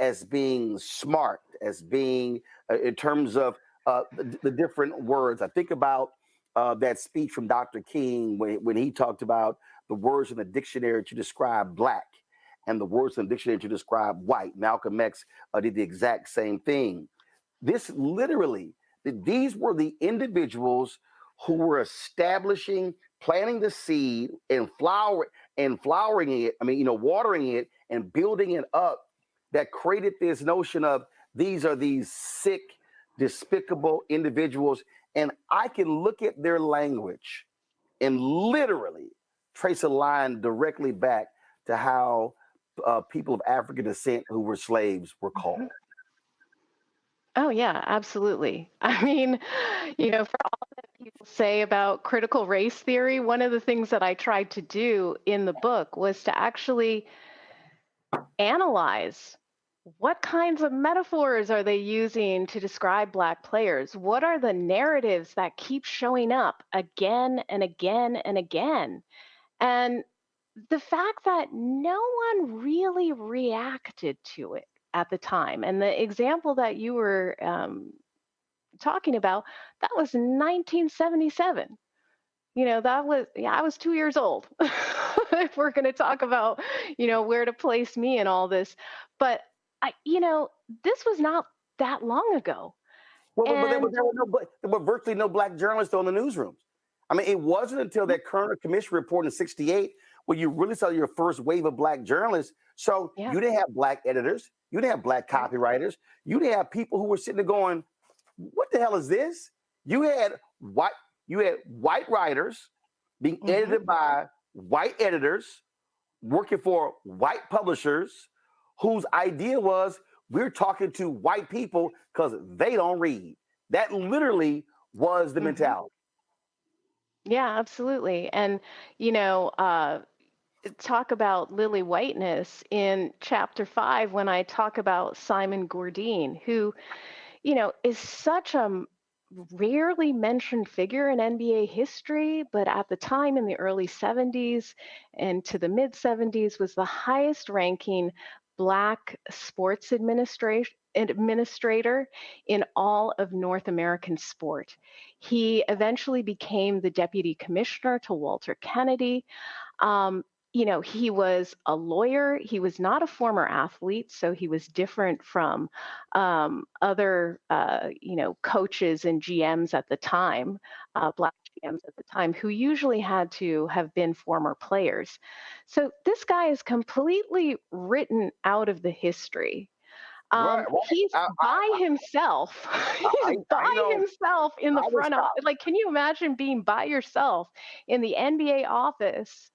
as being smart, as being in terms of the different words. I think about that speech from Dr. King when he talked about the words in the dictionary to describe black and the words in the dictionary to describe white. Malcolm X did the exact same thing. This literally, these were the individuals who were establishing, planting the seed and flowering it. I mean, watering it and building it up, that created this notion of these are these sick, despicable individuals. And I can look at their language and literally trace a line directly back to how people of African descent who were slaves were called. Oh, yeah, absolutely. I mean, for all that people say about critical race theory, one of the things that I tried to do in the book was to actually analyze what kinds of metaphors are they using to describe Black players? What are the narratives that keep showing up again and again and again? And the fact that no one really reacted to it at the time. And the example that you were talking about, that was 1977. I was 2 years old. If we're going to talk about, where to place me in all this. But, this was not that long ago. Well, but there were virtually no Black journalists on the newsrooms. I mean, it wasn't until that Kerner Commission report in '68 where you really saw your first wave of Black journalists. So you didn't have Black editors. You didn't have Black copywriters. You didn't have people who were sitting there going, what the hell is this? You had white writers being edited by white editors, working for white publishers, whose idea was we're talking to white people because they don't read. That literally was the mentality. Yeah, absolutely. And, talk about lily whiteness in chapter 5 when I talk about Simon Gourdine, who, is such a rarely mentioned figure in NBA history, but at the time in the early 70s and to the mid 70s was the highest ranking Black sports administrator in all of North American sport. He eventually became the deputy commissioner to Walter Kennedy. He was a lawyer. He was not a former athlete, so he was different from other, coaches and GMs at the time, Black GMs at the time, who usually had to have been former players. So this guy is completely written out of the history. He's by himself. He's by himself in the front office. Like, can you imagine being by yourself in the NBA office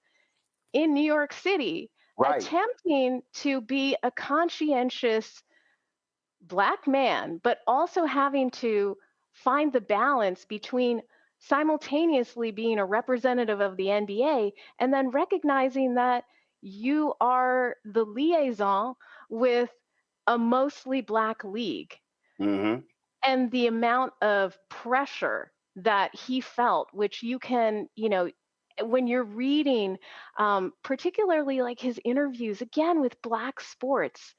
in New York City, attempting to be a conscientious Black man, but also having to find the balance between simultaneously being a representative of the NBA and then recognizing that you are the liaison with a mostly Black league. And the amount of pressure that he felt, which you can, when you're reading, particularly like his interviews, again, with Black Sports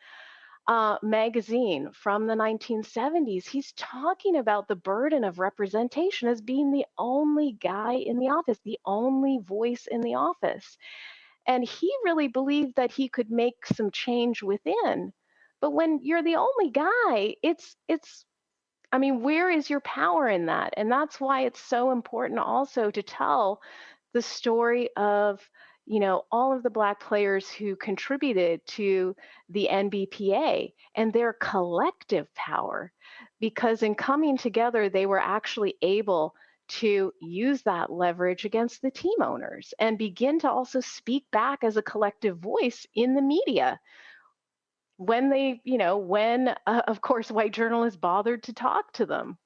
magazine from the 1970s, he's talking about the burden of representation as being the only guy in the office, the only voice in the office. And he really believed that he could make some change within. But when you're the only guy, where is your power in that? And that's why it's so important also to tell the story of, all of the Black players who contributed to the NBPA and their collective power, because in coming together, they were actually able to use that leverage against the team owners and begin to also speak back as a collective voice in the media. When they, of course, white journalists bothered to talk to them.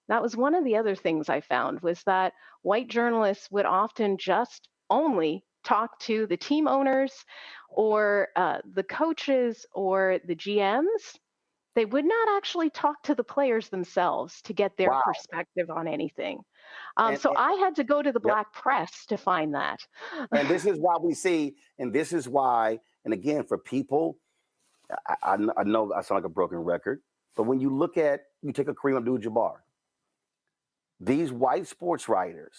That was one of the other things I found, was that white journalists would often just only talk to the team owners or the coaches or the GMs. they would not actually talk to the players themselves to get their Wow. perspective on anything. And, So and I had to go to the yep. black press to find that. And this is why we see, and this is why, and again, for people, I know I sound like a broken record, but when you look at, you take a Kareem Abdul-Jabbar, these white sports writers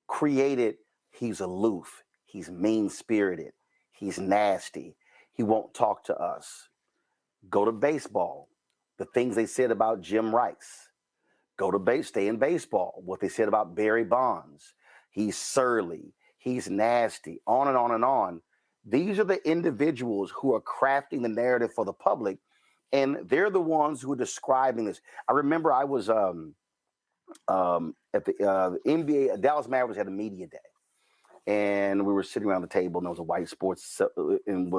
created, he's aloof, he's mean-spirited, he's nasty, he won't talk to us. Go to baseball, the things they said about Jim Rice. Go to stay in baseball, what they said about Barry Bonds. He's surly, he's nasty, on and on and on. These are the individuals who are crafting the narrative for the public, and they're the ones who are describing this. I remember I was at the NBA, Dallas Mavericks had a media day, and we were sitting around the table, and there was a white sports, and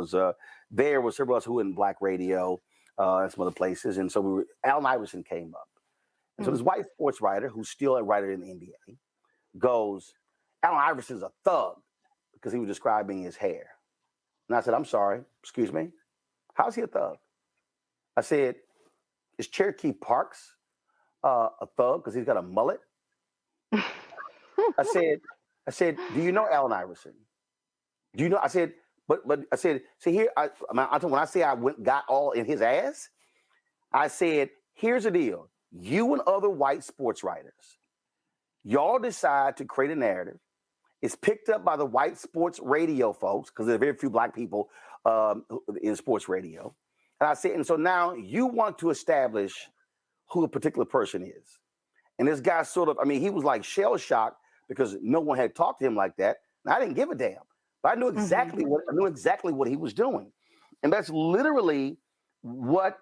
there was several of us who were in black radio and some other places, and so Allen Iverson came up. And so this white sports writer, who's still a writer in the NBA, goes, Allen Iverson's a thug, because he was describing his hair. And I said, I'm sorry, excuse me, how's he a thug? I said, is Cherokee Parks a thug because he's got a mullet? I said, do you know Allen Iverson? Do you know? I said, but I said, see here, when I say I got all in his ass, I said, here's the deal. You and other white sports writers, y'all decide to create a narrative. It's picked up by the white sports radio folks, because there are very few black people in sports radio. And I said, and so now you want to establish who a particular person is. And this guy sort of, I mean, he was like shell-shocked because no one had talked to him like that. And I didn't give a damn. But I knew exactly what he was doing. And that's literally what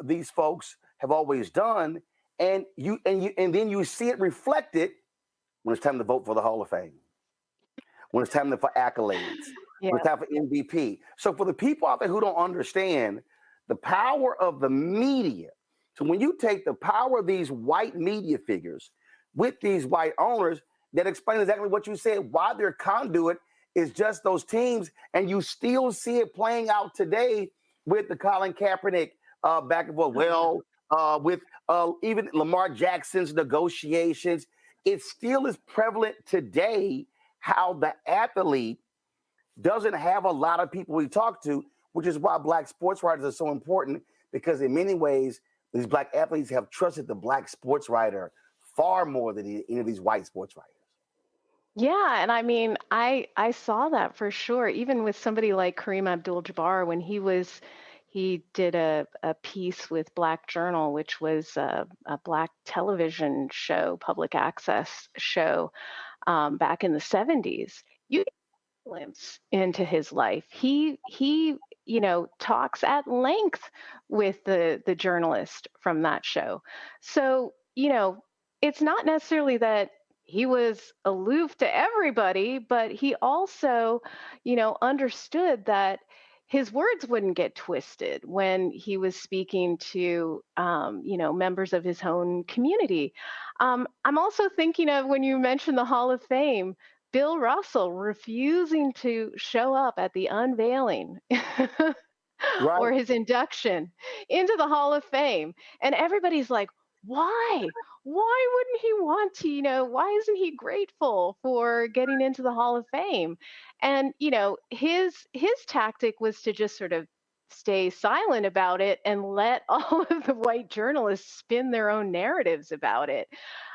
these folks have always done. And then you see it reflected when it's time to vote for the Hall of Fame, when it's time for accolades, when it's time for MVP. So for the people out there who don't understand the power of the media, so when you take the power of these white media figures with these white owners, that explain exactly what you said, why their conduit is just those teams, and you still see it playing out today with the Colin Kaepernick back and forth. Well, with even Lamar Jackson's negotiations, it still is prevalent today how the athlete doesn't have a lot of people we talk to, which is why black sports writers are so important, because in many ways, these black athletes have trusted the black sports writer far more than any of these white sports writers. Yeah, and I mean, I saw that for sure. Even with somebody like Kareem Abdul-Jabbar, when he did a piece with Black Journal, which was a black television show, public access show, back in the 70s. You get a glimpse into his life. He talks at length with the journalist from that show. So, it's not necessarily that he was aloof to everybody, but he also, understood that his words wouldn't get twisted when he was speaking to, members of his own community. I'm also thinking of, when you mentioned the Hall of Fame, Bill Russell refusing to show up at the unveiling or his induction into the Hall of Fame. And everybody's like, why? Why wouldn't he want to, why isn't he grateful for getting into the Hall of Fame? And, his tactic was to just sort of stay silent about it and let all of the white journalists spin their own narratives about it.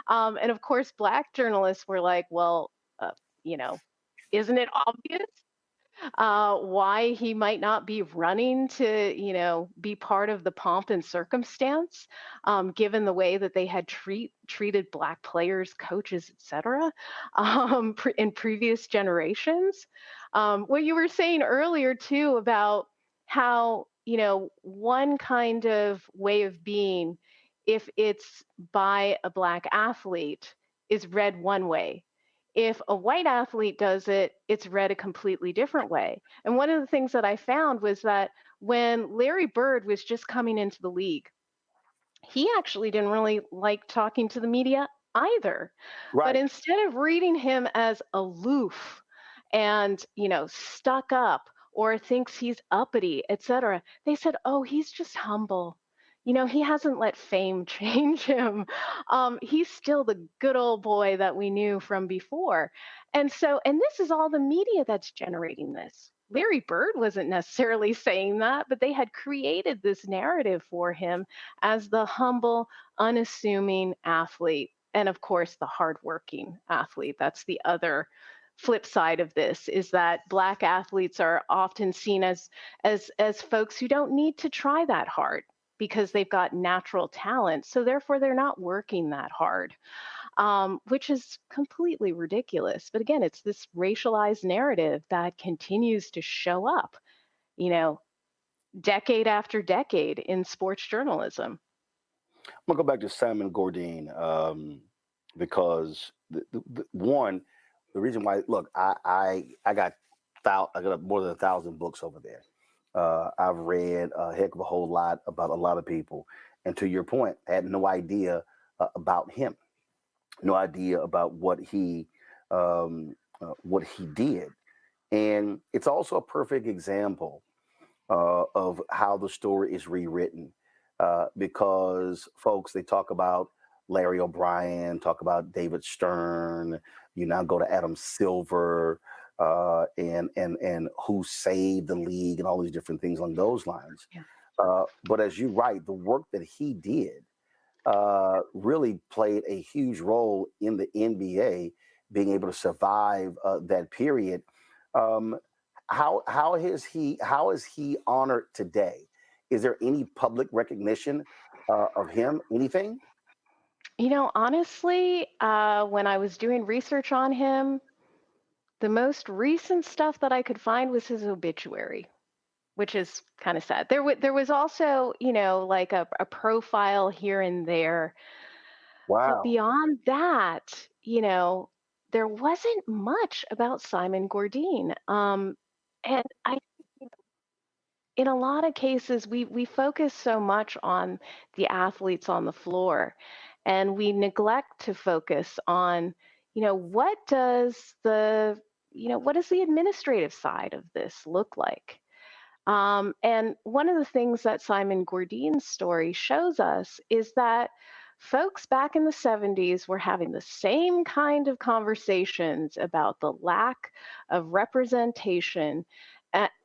And of course, black journalists were like, well, isn't it obvious why he might not be running to, be part of the pomp and circumstance, given the way that they had treated black players, coaches, et cetera, in previous generations. What you were saying earlier, too, about how, one kind of way of being, if it's by a black athlete, is read one way. If a white athlete does it, it's read a completely different way. And one of the things that I found was that when Larry Bird was just coming into the league, he actually didn't really like talking to the media either. Right. But instead of reading him as aloof and, stuck up or thinks he's uppity, et cetera, they said, oh, he's just humble. he hasn't let fame change him. He's still the good old boy that we knew from before. And this is all the media that's generating this. Larry Bird wasn't necessarily saying that, but they had created this narrative for him as the humble, unassuming athlete. And of course, the hardworking athlete. That's the other flip side of this, is that Black athletes are often seen as folks who don't need to try that hard because they've got natural talent. So therefore, they're not working that hard, which is completely ridiculous. But again, it's this racialized narrative that continues to show up, decade after decade in sports journalism. I'm gonna go back to Simon Gordine because the reason why, look, I got more than 1,000 books over there. I've read a heck of a whole lot about a lot of people, and to your point, I had no idea about him, no idea about what he did, and it's also a perfect example of how the story is rewritten. Because folks, they talk about Larry O'Brien, talk about David Stern, you now go to Adam Silver, and who saved the league and all these different things along those lines. Yeah. But as you write, the work that he did really played a huge role in the NBA being able to survive that period. How is he honored today? Is there any public recognition of him? Anything? Honestly, when I was doing research on him, the most recent stuff that I could find was his obituary, which is kind of sad. There was also, like a profile here and there. Wow. But beyond that, there wasn't much about Simon Gordine. And in a lot of cases, we focus so much on the athletes on the floor, and we neglect to focus on, what does the administrative side of this look like? And one of the things that Simon Gordine's story shows us is that folks back in the 70s were having the same kind of conversations about the lack of representation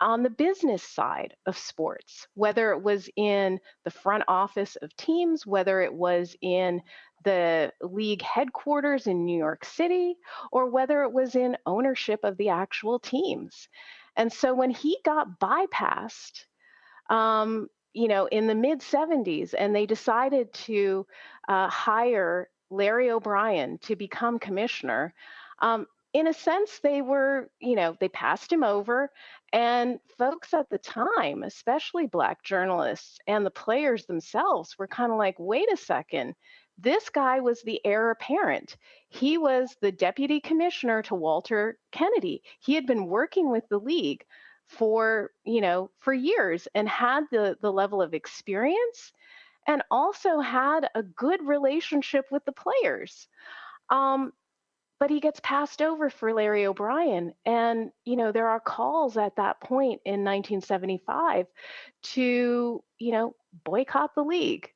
on the business side of sports, whether it was in the front office of teams, whether it was in the league headquarters in New York City, or whether it was in ownership of the actual teams. And so when he got bypassed, in the mid 70s, and they decided to hire Larry O'Brien to become commissioner, in a sense, they passed him over. And folks at the time, especially Black journalists and the players themselves, were kind of like, wait a second, this guy was the heir apparent. He was the deputy commissioner to Walter Kennedy. He had been working with the league for years and had the level of experience and also had a good relationship with the players. But he gets passed over for Larry O'Brien. And, there are calls at that point in 1975 to, boycott the league.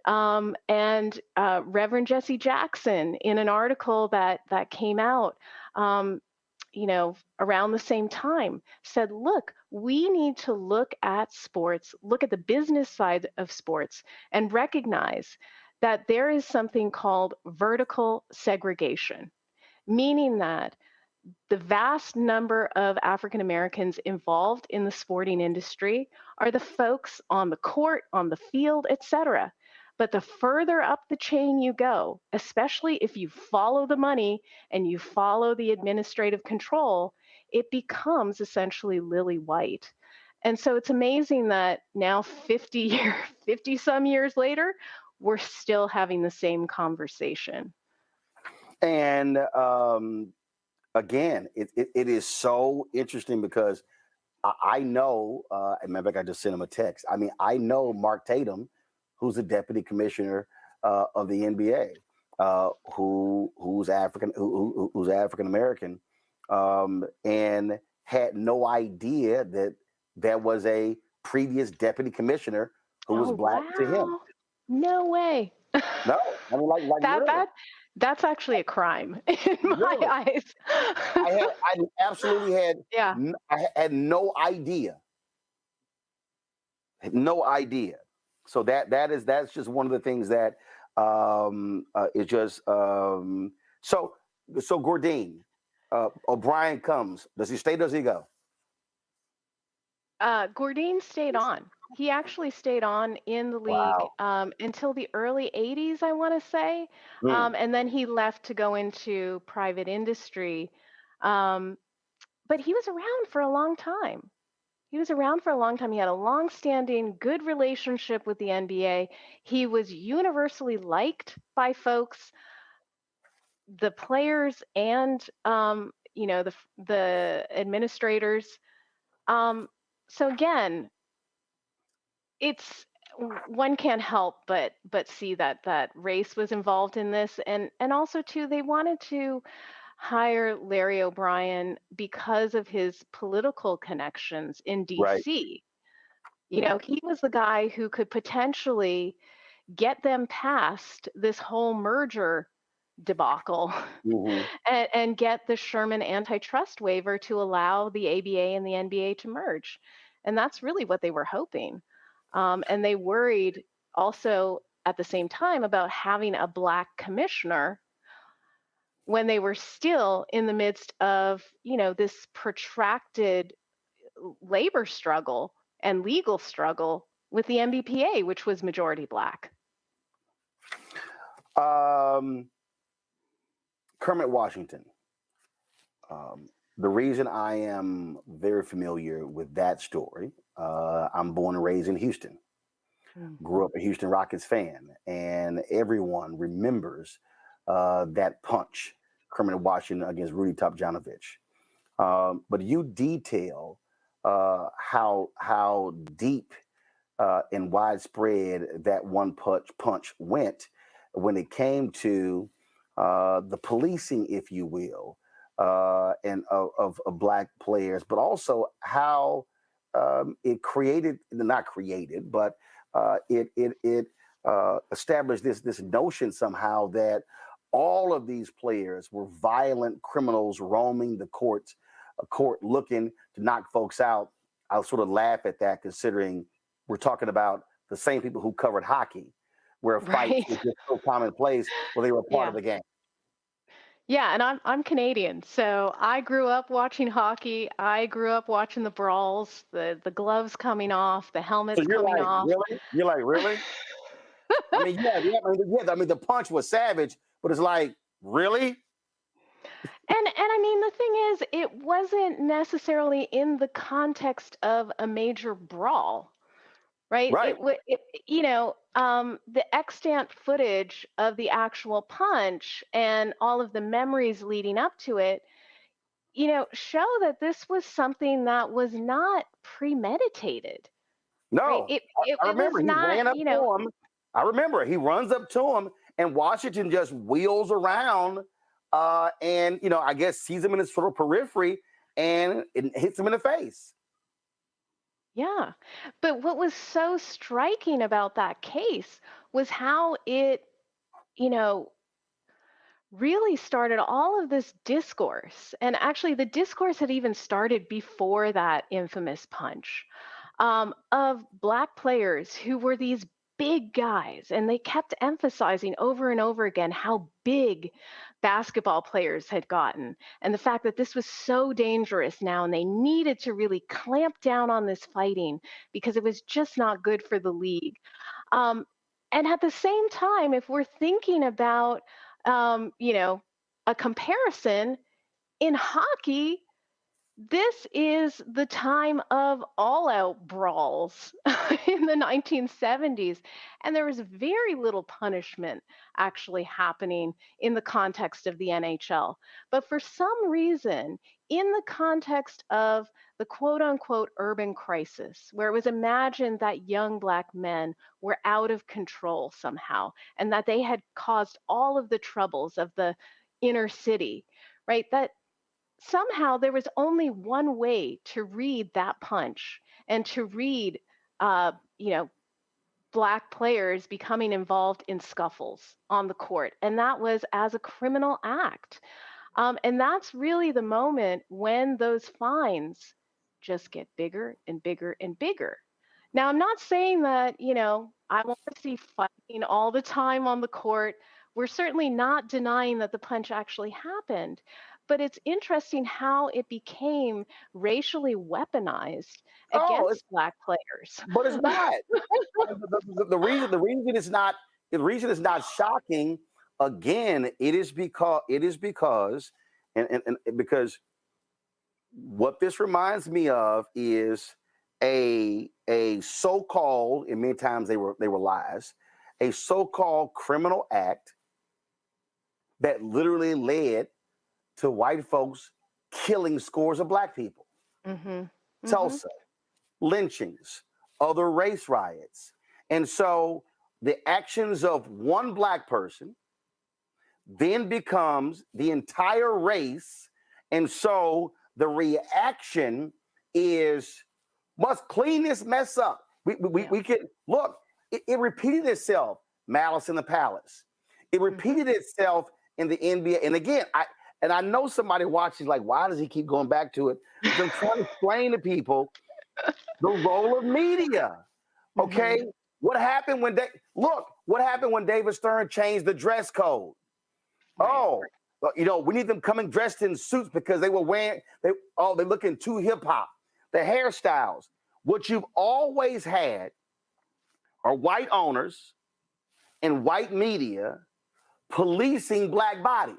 And Reverend Jesse Jackson, in an article that came out, around the same time, said, look, we need to look at sports, look at the business side of sports, and recognize that there is something called vertical segregation, meaning that the vast number of African Americans involved in the sporting industry are the folks on the court, on the field, etc. But the further up the chain you go, especially if you follow the money and you follow the administrative control, it becomes essentially lily white. And so it's amazing that now 50 some years later, we're still having the same conversation. And again, it is so interesting because I know, matter of fact, I just sent him a text. I mean, I know Mark Tatum, who's the deputy commissioner of the NBA, who's African American, and had no idea that there was a previous deputy commissioner who was Black to him. No way. No, I mean, like literally. That's actually a crime in my Literally. eyes. I absolutely had, Yeah. I had no idea. No idea. So that's just one of the things that is just so Gordine, O'Brien comes. Does he stay? Does he go? Gordine stayed on. He actually stayed on in the league until the early 80s, I want to say. And then he left to go into private industry. But he was around for a long time. He was around for a long time. He had a long-standing, good relationship with the NBA. He was universally liked by folks, the players, and the administrators. So again, it's one can't help but see that race was involved in this, and also too, they wanted to hire Larry O'Brien because of his political connections in Right. DC. You know, he was the guy who could potentially get them past this whole merger debacle and get the Sherman antitrust waiver to allow the ABA and the NBA to merge. And that's really what they were hoping. And they worried also at the same time about having a Black commissioner when they were still in the midst of, this protracted labor struggle and legal struggle with the MBPA, which was majority Black. Kermit Washington. The reason I am very familiar with that story, I'm born and raised in Houston. Grew up a Houston Rockets fan, and everyone remembers that punch, Kermit Washington against Rudy Topjanovich. But you detail how deep and widespread that one punch went when it came to the policing, if you will, and of Black players, but also how it established this notion somehow that all of these players were violent criminals roaming the court looking to knock folks out. I'll sort of laugh at that, considering we're talking about the same people who covered hockey, where fights was just so commonplace, where they were part of the game. Yeah, and I'm Canadian, so I grew up watching hockey. I grew up watching the brawls, the gloves coming off, the helmets coming off. Really? You're like, really? I mean, I mean, the punch was savage, but it's like, really? And I mean, the thing is, it wasn't necessarily in the context of a major brawl, right? Right. The extant footage of the actual punch and all of the memories leading up to it, show that this was something that was not premeditated. No, right? I remember he ran up to him. I remember he runs up to him, and Washington just wheels around, and I guess sees him in his sort of periphery, and it hits him in the face. Yeah, but what was so striking about that case was how it, really started all of this discourse. And actually, the discourse had even started before that infamous punch, of Black players who were these big guys. And they kept emphasizing over and over again how big basketball players had gotten, and the fact that this was so dangerous now, and they needed to really clamp down on this fighting because it was just not good for the league. And at the same time, if we're thinking about, a comparison in hockey, this is the time of all-out brawls in the 1970s, and there was very little punishment actually happening in the context of the NHL. But for some reason, in the context of the quote-unquote urban crisis, where it was imagined that young Black men were out of control somehow, and that they had caused all of the troubles of the inner city, right? That somehow there was only one way to read that punch and to read, Black players becoming involved in scuffles on the court, and that was as a criminal act. And that's really the moment when those fines just get bigger and bigger and bigger. Now, I'm not saying that, I want to see fighting all the time on the court. We're certainly not denying that the punch actually happened, but it's interesting how it became racially weaponized against Black players. But it's not. the reason it's not shocking. Again, it is because because what this reminds me of is a so-called, and many times they were lies, a so-called criminal act that literally led to white folks killing scores of Black people. Tulsa, lynchings, other race riots. And so the actions of one Black person then becomes the entire race. And so the reaction is, must clean this mess up. We can, look, it repeated itself, Malice in the Palace. It repeated itself in the NBA. And again, I know somebody watching like, why does he keep going back to it? Because I'm trying to explain to people the role of media. Okay? What happened when what happened when David Stern changed the dress code? We need them coming dressed in suits because they were wearing, they're looking too hip hop. The hairstyles. What you've always had are white owners and white media policing Black bodies.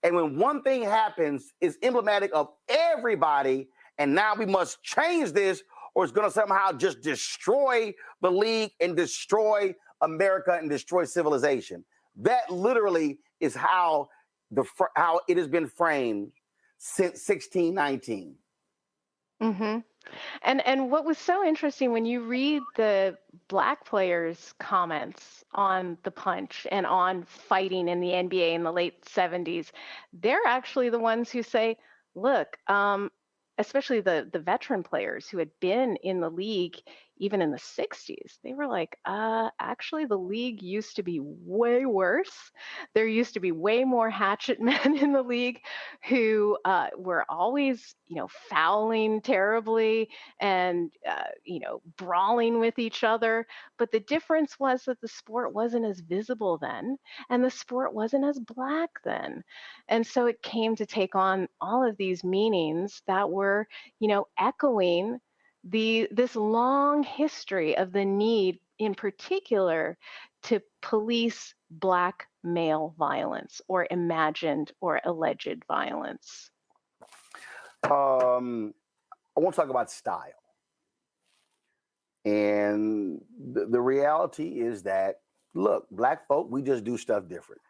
And when one thing happens, it's emblematic of everybody, and now we must change this, or it's going to somehow just destroy the league and destroy America and destroy civilization. That literally is how it has been framed since 1619. And what was so interesting when you read the Black players' comments on the punch and on fighting in the NBA in the late 70s, they're actually the ones who say, look, especially the veteran players who had been in the league even in the 60s, they were like, actually, the league used to be way worse. There used to be way more hatchet men in the league who were always, fouling terribly and, brawling with each other. But the difference was that the sport wasn't as visible then, and the sport wasn't as Black then. And so it came to take on all of these meanings that were, echoing this long history of the need, in particular, to police Black male violence or imagined or alleged violence. I want to talk about style. And the reality is that, look, Black folk, we just do stuff different.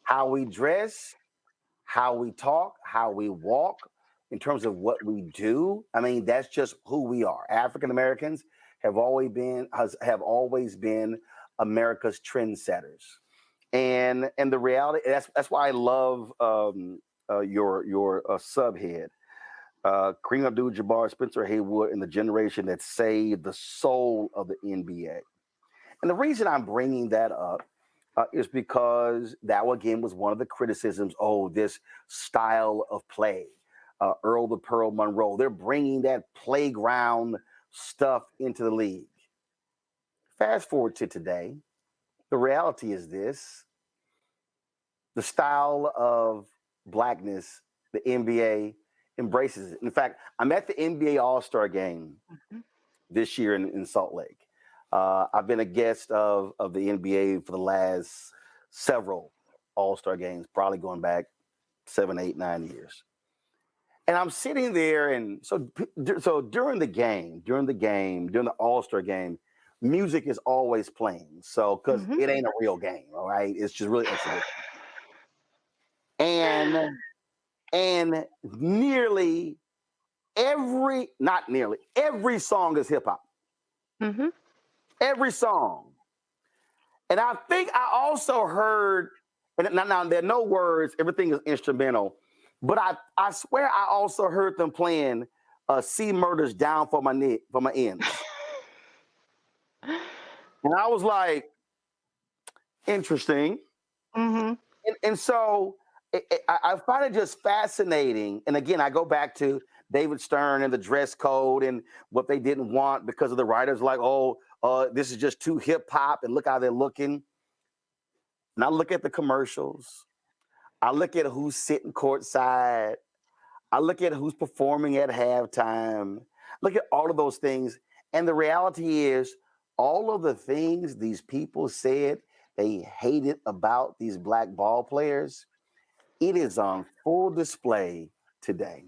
How we dress, how we talk, how we walk, in terms of what we do, I mean, that's just who we are. African Americans have always been America's trendsetters, and the reality that's why I love your subhead, Kareem Abdul-Jabbar, Spencer Haywood, and the generation that saved the soul of the NBA. And the reason I'm bringing that up is because that again was one of the criticisms. Oh, this style of play. Earl the Pearl Monroe. They're bringing that playground stuff into the league. Fast forward to today. The reality is this. The style of Blackness, the NBA embraces it. In fact, I'm at the NBA All-Star game this year in Salt Lake. I've been a guest of the NBA for the last several All-Star games, probably going back 7, 8, 9 years. And I'm sitting there, and so during the All-Star game, music is always playing. So because it ain't a real game, all right? It's just really exhibition. And every song is hip hop. Every song. And I think I also heard, and now there are no words, everything is instrumental. But I swear I also heard them playing C Murder's Down for My Ends. And I was like, interesting. Mm-hmm. And so I find it just fascinating. And again, I go back to David Stern and the dress code and what they didn't want because of the writers like, this is just too hip hop and look how they're looking. And I look at the commercials. I look at who's sitting courtside. I look at who's performing at halftime. Look at all of those things. And the reality is, all of the things these people said they hated about these black ball players, it is on full display today.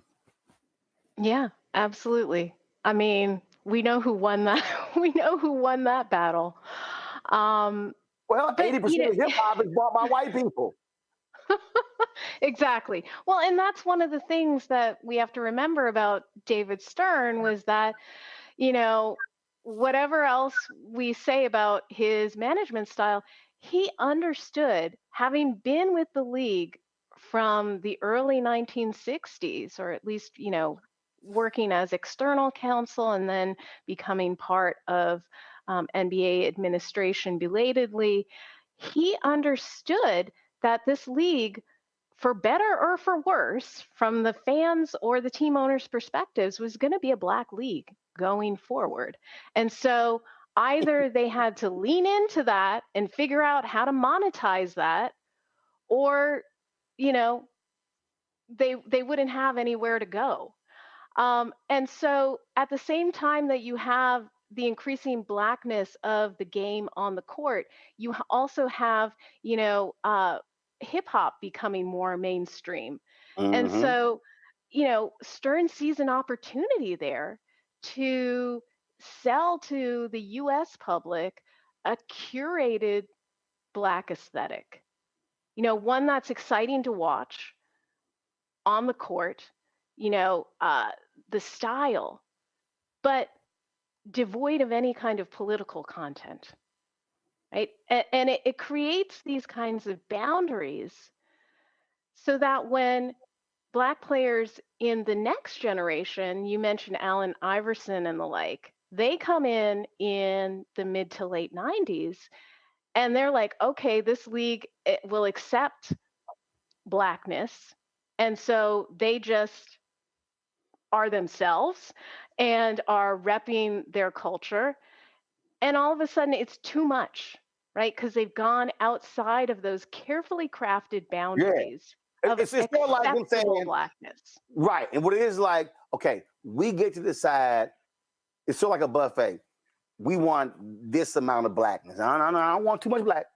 Yeah, absolutely. I mean, we know who won that. We know who won that battle. Well, But, 80% of hip hop is bought by white people. Exactly. Well, and that's one of the things that we have to remember about David Stern was that, whatever else we say about his management style, he understood, having been with the league from the early 1960s, or at least, working as external counsel and then becoming part of NBA administration belatedly, he understood that this league, for better or for worse, from the fans or the team owners' perspectives, was going to be a black league going forward. And so either they had to lean into that and figure out how to monetize that, or, they wouldn't have anywhere to go. And so at the same time that you have the increasing blackness of the game on the court, you also have, hip hop becoming more mainstream. And Mm-hmm. so, Stern sees an opportunity there to sell to the US public a curated black aesthetic, one that's exciting to watch on the court, the style, but devoid of any kind of political content, right? And it creates these kinds of boundaries so that when black players in the next generation, you mentioned Allen Iverson and the like, they come in the mid to late 90s, and they're like, okay, this league will accept blackness. And so they just are themselves and are repping their culture. And all of a sudden it's too much, right? Because they've gone outside of those carefully crafted boundaries of It's still like them acceptable saying, blackness. right. And what it is like, okay, we get to decide, it's sort of like a buffet. We want this amount of blackness. No, I don't want too much black.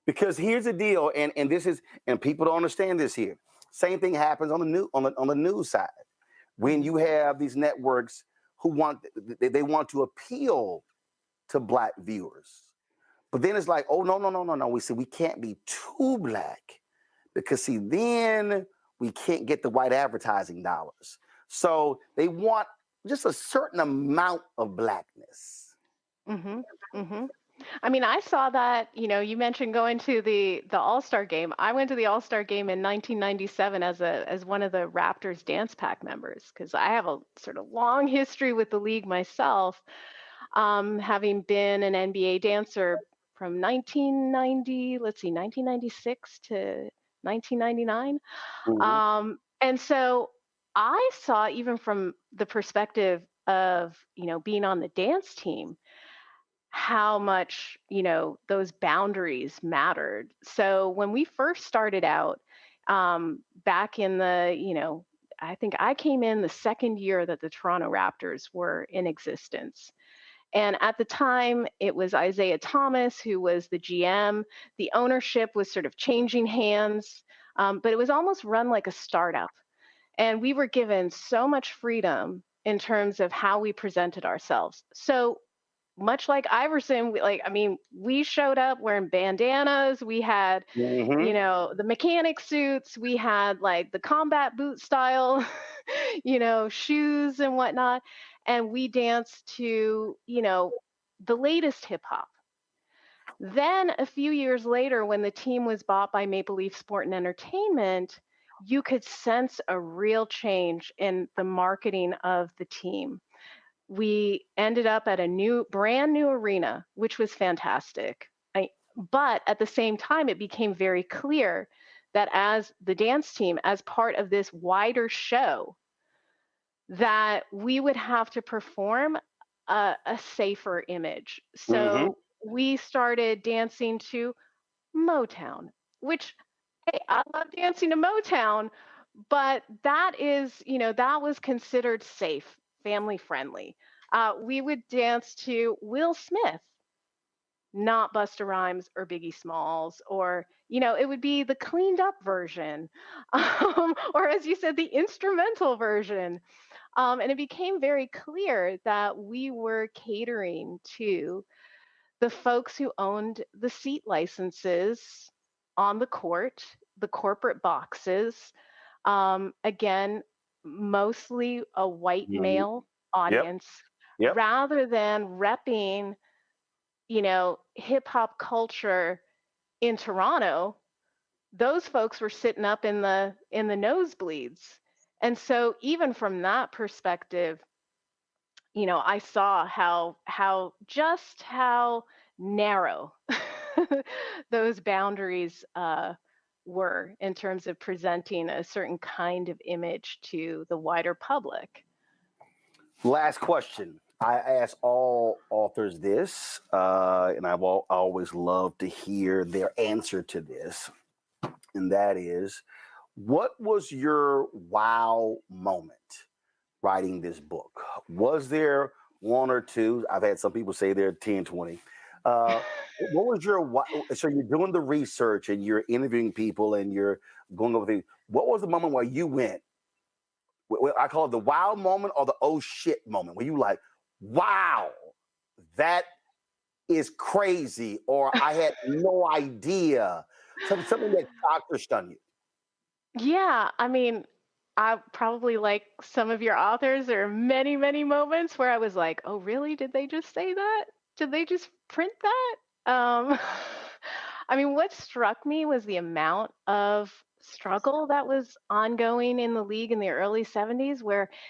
Because here's the deal, and this is, and people don't understand this here. Same thing happens on the news side. When you have these networks who want to appeal to black viewers. But then it's like, oh, no. We say we can't be too black because see, then we can't get the white advertising dollars. So they want just a certain amount of blackness. Mm-hmm. Mm-hmm. I mean, I saw that, you mentioned going to the All-Star game. I went to the All-Star game in 1997 as one of the Raptors dance pack members, because I have a sort of long history with the league myself, having been an NBA dancer from 1996 to 1999. Mm-hmm. And so I saw, even from the perspective of, being on the dance team, how much, those boundaries mattered. So when we first started out, back in the, I think I came in the second year that the Toronto Raptors were in existence. And at the time, it was Isaiah Thomas who was the GM. The ownership was sort of changing hands, but it was almost run like a startup. And we were given so much freedom in terms of how we presented ourselves. So much like Iverson, we showed up wearing bandanas. We had, the mechanic suits. We had like the combat boot style, shoes and whatnot. And we danced to, the latest hip hop. Then a few years later, when the team was bought by Maple Leaf Sport and Entertainment, you could sense a real change in the marketing of the team. We ended up at a brand new arena, which was fantastic. But at the same time, it became very clear that as the dance team, as part of this wider show, that we would have to perform a safer image. So we started dancing to Motown, which, hey, I love dancing to Motown, but that was considered safe, family friendly. We would dance to Will Smith, not Busta Rhymes or Biggie Smalls, or, it would be the cleaned up version, or as you said, the instrumental version. And it became very clear that we were catering to the folks who owned the seat licenses on the court, the corporate boxes. Again, mostly a white male audience, rather than repping, hip hop culture in Toronto. Those folks were sitting up in the nosebleeds. And so even from that perspective, I saw how narrow those boundaries were in terms of presenting a certain kind of image to the wider public. Last question. I ask all authors this, and I always love to hear their answer to this. And that is, what was your wow moment writing this book? Was there one or two? I've had some people say there are 10, 20. What was your, so you're doing the research and you're interviewing people and you're going over things. What was the moment where you went, I call it the wow moment or the oh shit moment, where you like, wow, that is crazy, or I had no idea, something that shocked or stunned you? Yeah, I mean, I probably, like some of your authors, there are many, many moments where I was like, oh, really? Did they just say that? Did they just print that? I mean, what struck me was the amount of struggle that was ongoing in the league in the early 70s,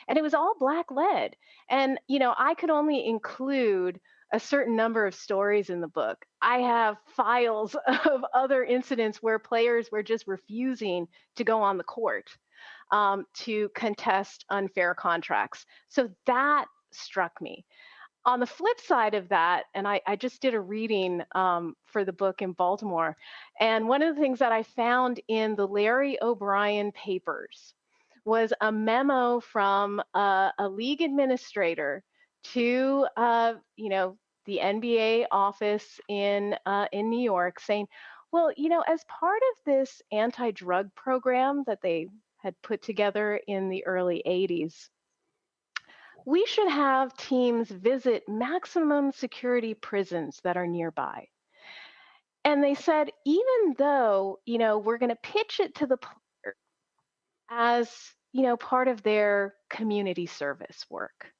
and it was all Black led. And, I could only include a certain number of stories in the book. I have files of other incidents where players were just refusing to go on the court to contest unfair contracts. So that struck me. On the flip side of that, and I just did a reading for the book in Baltimore, and one of the things that I found in the Larry O'Brien papers was a memo from a league administrator to the NBA office in New York, saying, well, as part of this anti-drug program that they had put together in the early 80s, we should have teams visit maximum security prisons that are nearby. And they said, even though, we're going to pitch it to the player as, part of their community service work,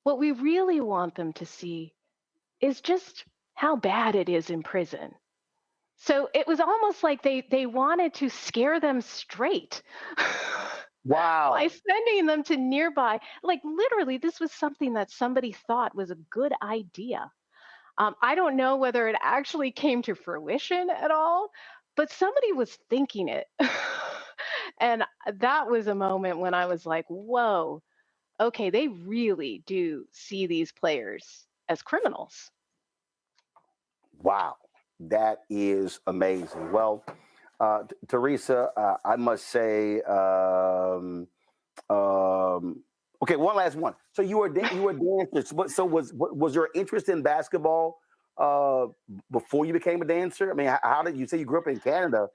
what we really want them to see is just how bad it is in prison. So it was almost like they wanted to scare them straight. Wow. By sending them to nearby, like literally, this was something that somebody thought was a good idea. I don't know whether it actually came to fruition at all, but somebody was thinking it. And that was a moment when I was like, whoa, okay, they really do see these players as criminals. Wow, that is amazing. Well, Theresa, I must say, okay, one last one. So you were a dancer. So was your interest in basketball before you became a dancer? I mean, how did you say you grew up in Canada?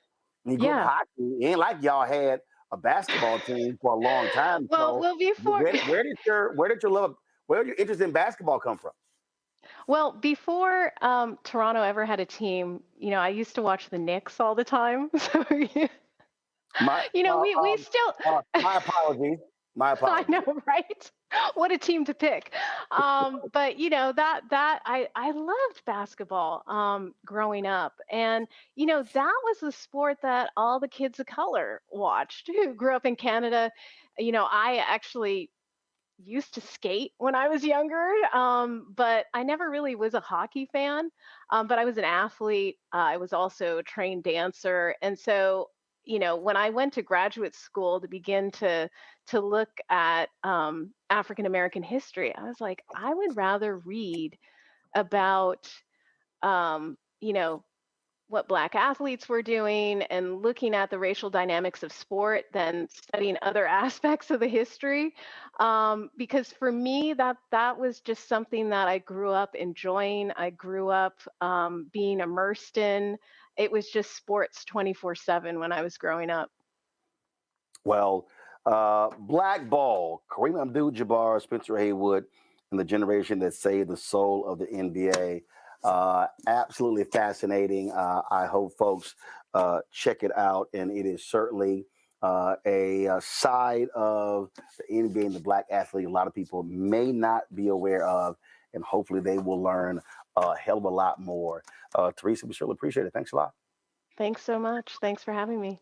You grew up hockey. It ain't like y'all had a basketball team for a long time. Well, before where did your interest in basketball come from? Well, before Toronto ever had a team, I used to watch the Knicks all the time. So, we still. My apologies. I know, right? What a team to pick. But I loved basketball growing up, and that was the sport that all the kids of color watched who grew up in Canada. I actually used to skate when I was younger, but I never really was a hockey fan. But I was an athlete. I was also a trained dancer, and so when I went to graduate school to begin to look at African American history, I was like, I would rather read about you know what Black athletes were doing and looking at the racial dynamics of sport than studying other aspects of the history. Because for me, that was just something that I grew up enjoying. I grew up being immersed in. It was just sports 24/7 when I was growing up. Well, Black Ball, Kareem Abdul-Jabbar, Spencer Haywood, and the generation that saved the soul of the NBA. Absolutely fascinating. I hope folks check it out. And it is certainly a side of the NBA and the Black athlete a lot of people may not be aware of. And hopefully they will learn a hell of a lot more. Theresa, we certainly appreciate it. Thanks a lot. Thanks so much. Thanks for having me.